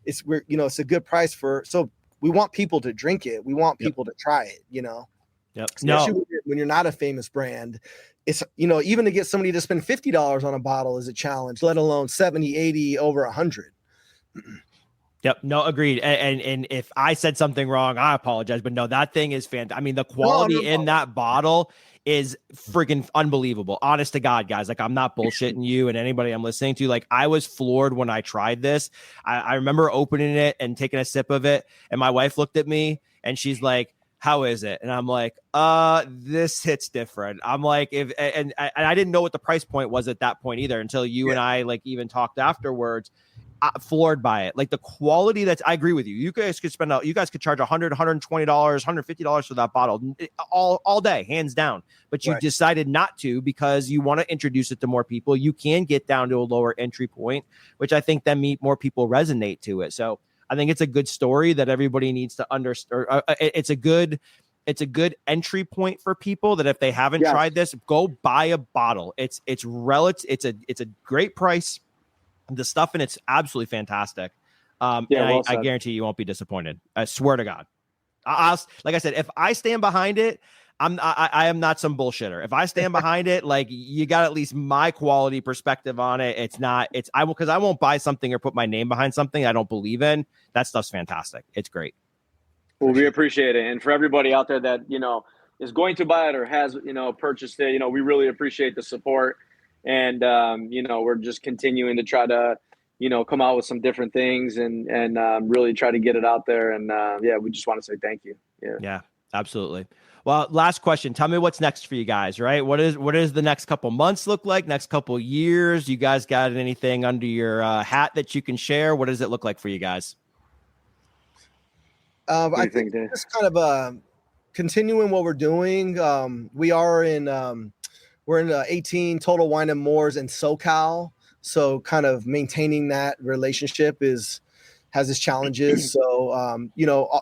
It's a good price so we want people to drink it. We want people to try it, Yep. Especially when you're not a famous brand. It's, even to get somebody to spend $50 on a bottle is a challenge, let alone 70, 80, over 100. Yep. No, agreed. And if I said something wrong, I apologize, but no, that thing is fantastic. I mean, the quality in that bottle is freaking unbelievable. Honest to God, guys. Like, I'm not bullshitting you and anybody I'm listening to. Like, I was floored when I tried this. I remember opening it and taking a sip of it, and my wife looked at me and she's like, how is it? And I'm like, this hits different. I'm like, and I didn't know what the price point was at that point either until you and I like even talked afterwards. Floored by it. Like, the quality I agree with you. You guys could charge $100, $120, $150 for that bottle all day, hands down. But you decided not to because you want to introduce it to more people. You can get down to a lower entry point, which I think then more people resonate to it. So I think it's a good story that everybody needs to understand. It's a good entry point for people that if they haven't tried this, go buy a bottle. It's relative. It's a great price. The stuff in it's absolutely fantastic. I guarantee you won't be disappointed. I swear to God. Like I said, if I stand behind it, I am not some bullshitter. If I stand behind it, like, you got at least my quality perspective on it. Because I won't buy something or put my name behind something I don't believe in. That stuff's fantastic. It's great. Well, we appreciate it. And for everybody out there that, is going to buy it or has, purchased it, we really appreciate the support. And, we're just continuing to try to, come out with some different things and really try to get it out there. And, we just want to say thank you. Yeah, absolutely. Well, last question. Tell me what's next for you guys, right? What is the next couple months look like? Next couple years? You guys got anything under your hat that you can share? What does it look like for you guys? I think just kind of continuing what we're doing. We are we're in 18 total wine and moors in SoCal. So kind of maintaining that relationship has its challenges. So,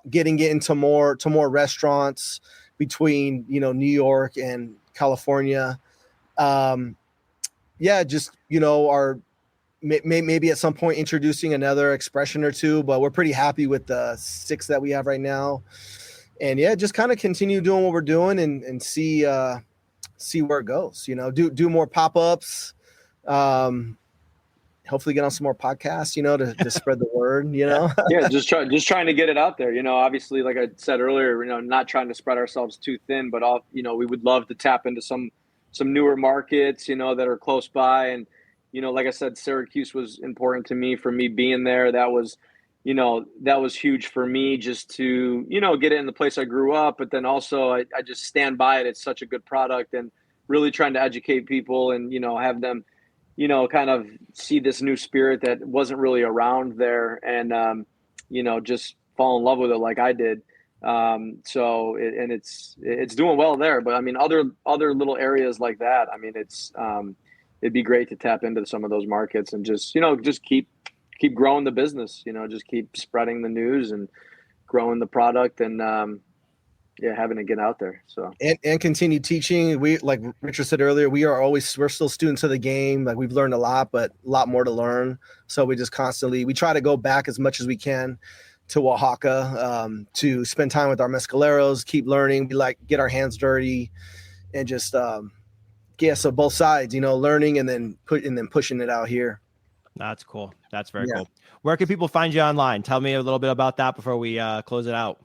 getting it into more restaurants between, New York and California. Just, maybe at some point introducing another expression or two, but we're pretty happy with the 6 that we have right now. And just kind of continue doing what we're doing and see where it goes, do more pop-ups, hopefully get on some more podcasts, to spread the word, just trying to get it out there, obviously, like I said earlier, not trying to spread ourselves too thin, but we would love to tap into some newer markets, that are close by. And, like I said, Syracuse was important to me for me being there. That was huge for me just to, get it in the place I grew up. But then also I just stand by it. It's such a good product, and really trying to educate people and, have them, kind of see this new spirit that wasn't really around there and, just fall in love with it like I did. It's doing well there. But I mean, other little areas like that, I mean, it'd be great to tap into some of those markets and just keep growing the business, just keep spreading the news and growing the product and, having it get out there. So and continue teaching. We, like Richard said earlier, we're still students of the game. Like, we've learned a lot, but a lot more to learn. So we just we try to go back as much as we can to Oaxaca to spend time with our mezcaleros, keep learning. We get our hands dirty and just so both sides, learning and then pushing it out here. That's cool. That's very cool. Where can people find you online? Tell me a little bit about that before we close it out.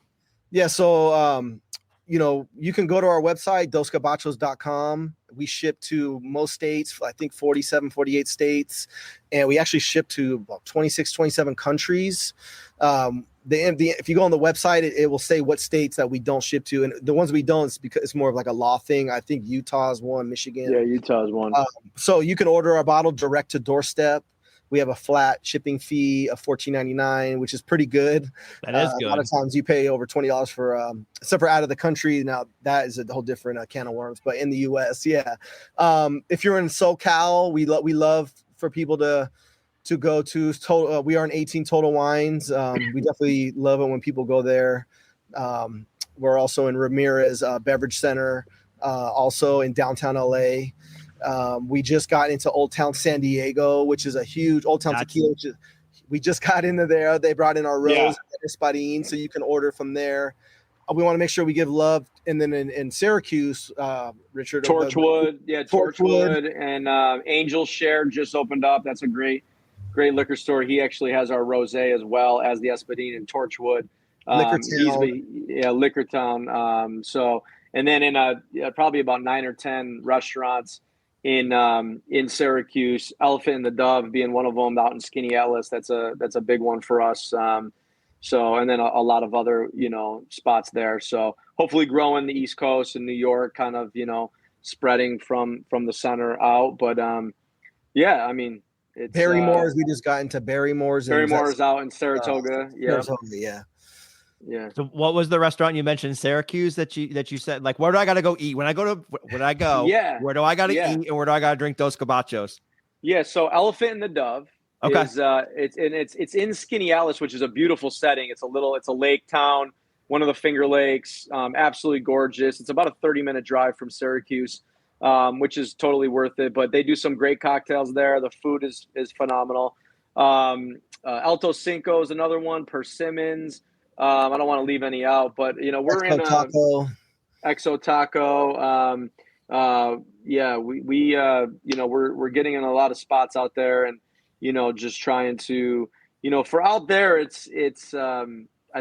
Yeah. So, you can go to our website, dosgabachos.com. We ship to most states, I think 47, 48 states. And we actually ship to about 26, 27 countries. If you go on the website, it will say what states that we don't ship to. And the ones we don't, it's because it's more of like a law thing. I think Utah's one, Michigan. Yeah, Utah's one. So you can order our bottle direct to doorstep. We have a flat shipping fee of $14.99, which is pretty good. That is good. A lot of times you pay over $20 for, except for out of the country. Now that is a whole different can of worms, but in the US, if you're in SoCal, we love for people to go to total. We are in 18 Total Wines. We definitely love it when people go there. We're also in Ramirez Beverage Center, also in downtown LA. We just got into Old Town San Diego, which is a huge Old Town Tequila. We just got into there. They brought in our rose and espadín, so you can order from there. We want to make sure we give love. And then in Syracuse, Richard, Torchwood, Torchwood, and Angel Share just opened up. That's a great liquor store. He actually has our rosé as well as the espadín and Torchwood. Liquor Town. So, and then in probably about 9 or 10 restaurants in Syracuse, Elephant and the Dove being one of them out in Skinny Atlas. That's a big one for us. So, and then a lot of other, spots there. So hopefully growing the East Coast and New York, kind of, spreading from the center out. But yeah, I mean, it's Barrymore's. We just got into Barrymore's. Barrymore's out in Saratoga. Yeah. So what was the restaurant you mentioned in Syracuse that you said, like, where do I got to go eat? When I go, yeah. Where do I got to eat, and where do I got to drink Dos Gabachos? Yeah. So Elephant and the Dove. Okay. It's in Skinny Atlas, which is a beautiful setting. It's a lake town, one of the Finger Lakes, absolutely gorgeous. It's about a 30-minute drive from Syracuse, which is totally worth it. But they do some great cocktails there. The food is phenomenal. Alto Cinco is another one. Persimmons. I don't want to leave any out, but we're in Exo Taco. We're getting in a lot of spots out there, and just trying to, for out there, it's I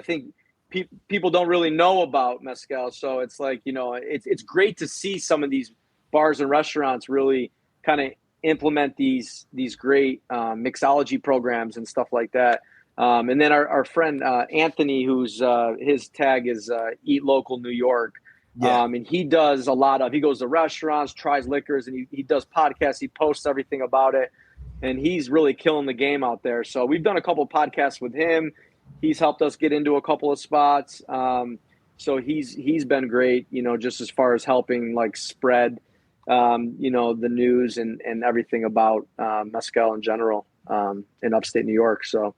think people don't really know about mezcal. So it's like, it's great to see some of these bars and restaurants really kind of implement these great mixology programs and stuff like that. And then our friend Anthony, who's his tag is Eat Local New York. Yeah. And he does he goes to restaurants, tries liquors, and he does podcasts. He posts everything about it. And he's really killing the game out there. So we've done a couple of podcasts with him. He's helped us get into a couple of spots. So he's been great, just as far as helping like spread, the news and everything about mezcal in general in upstate New York. So,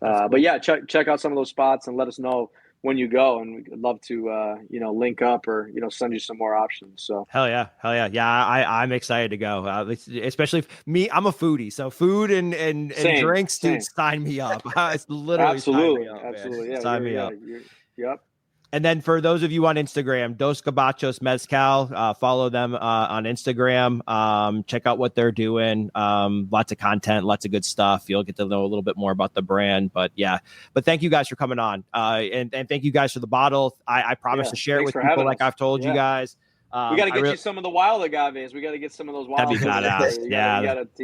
but yeah, check out some of those spots and let us know when you go, and we'd love to link up or send you some more options. So hell yeah. I'm excited to go, especially me. I'm a foodie, so food and drinks, dude, sign me up. It's literally absolutely sign me up. Yep. And then for those of you on Instagram, Dos Gabachos Mezcal, follow them on Instagram. Check out what they're doing. Lots of content, lots of good stuff. You'll get to know a little bit more about the brand. But thank you guys for coming on. And thank you guys for the bottle. I promise to share it with people like I've told you guys. We got to get you some of the wild agaves. We got to get some of those wild. That'd be badass. You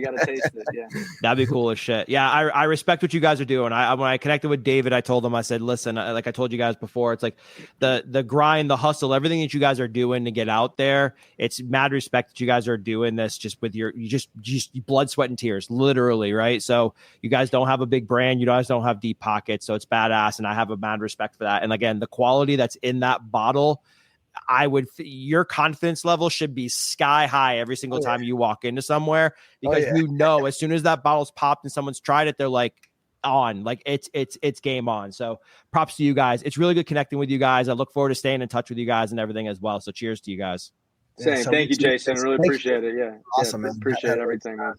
got to taste it. Yeah. That'd be cool as shit. Yeah. I respect what you guys are doing. When I connected with David, I told him, I said, listen, like I told you guys before, it's like the grind, the hustle, everything that you guys are doing to get out there. It's mad respect that you guys are doing this just with you just blood, sweat, and tears, literally. Right. So you guys don't have a big brand. You guys don't have deep pockets. So it's badass. And I have a mad respect for that. And again, the quality that's in that bottle, your confidence level should be sky high every single time you walk into somewhere, because as soon as that bottle's popped and someone's tried it, they're like on, like it's game on. So props to you guys. It's really good connecting with you guys. I look forward to staying in touch with you guys and everything as well. So cheers to you guys. Same. Thank you, Jason. Really appreciate it. Yeah. Awesome, man. Appreciate everything, man.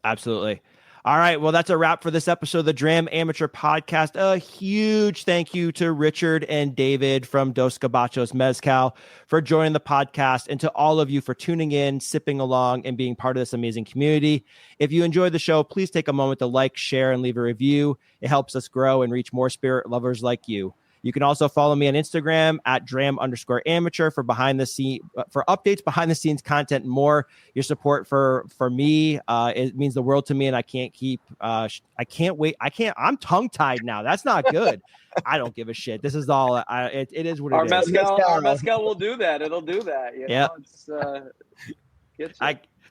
Absolutely. All right. Well, that's a wrap for this episode of the Dram Amateur Podcast. A huge thank you to Richard and David from Dos Gabachos Mezcal for joining the podcast, and to all of you for tuning in, sipping along, and being part of this amazing community. If you enjoyed the show, please take a moment to like, share, and leave a review. It helps us grow and reach more spirit lovers like you. You can also follow me on Instagram at @dram_amateur for updates, behind the scenes content, and more. Your support for me, it means the world to me, and I can't wait. I'm tongue tied now. That's not good. I don't give a shit. This is all. It is what it is. Our mezcal will do that. It'll do that. Yeah.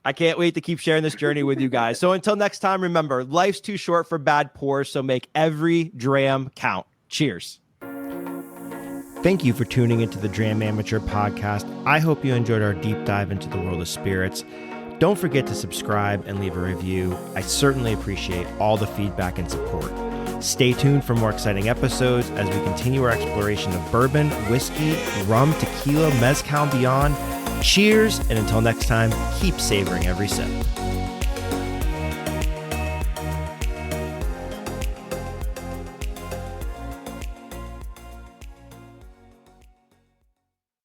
I can't wait to keep sharing this journey with you guys. So until next time, remember, life's too short for bad pours, so make every dram count. Cheers. Thank you for tuning into the Dram Amateur Podcast. I hope you enjoyed our deep dive into the world of spirits. Don't forget to subscribe and leave a review. I certainly appreciate all the feedback and support. Stay tuned for more exciting episodes as we continue our exploration of bourbon, whiskey, rum, tequila, mezcal, and beyond. Cheers, and until next time, keep savoring every sip.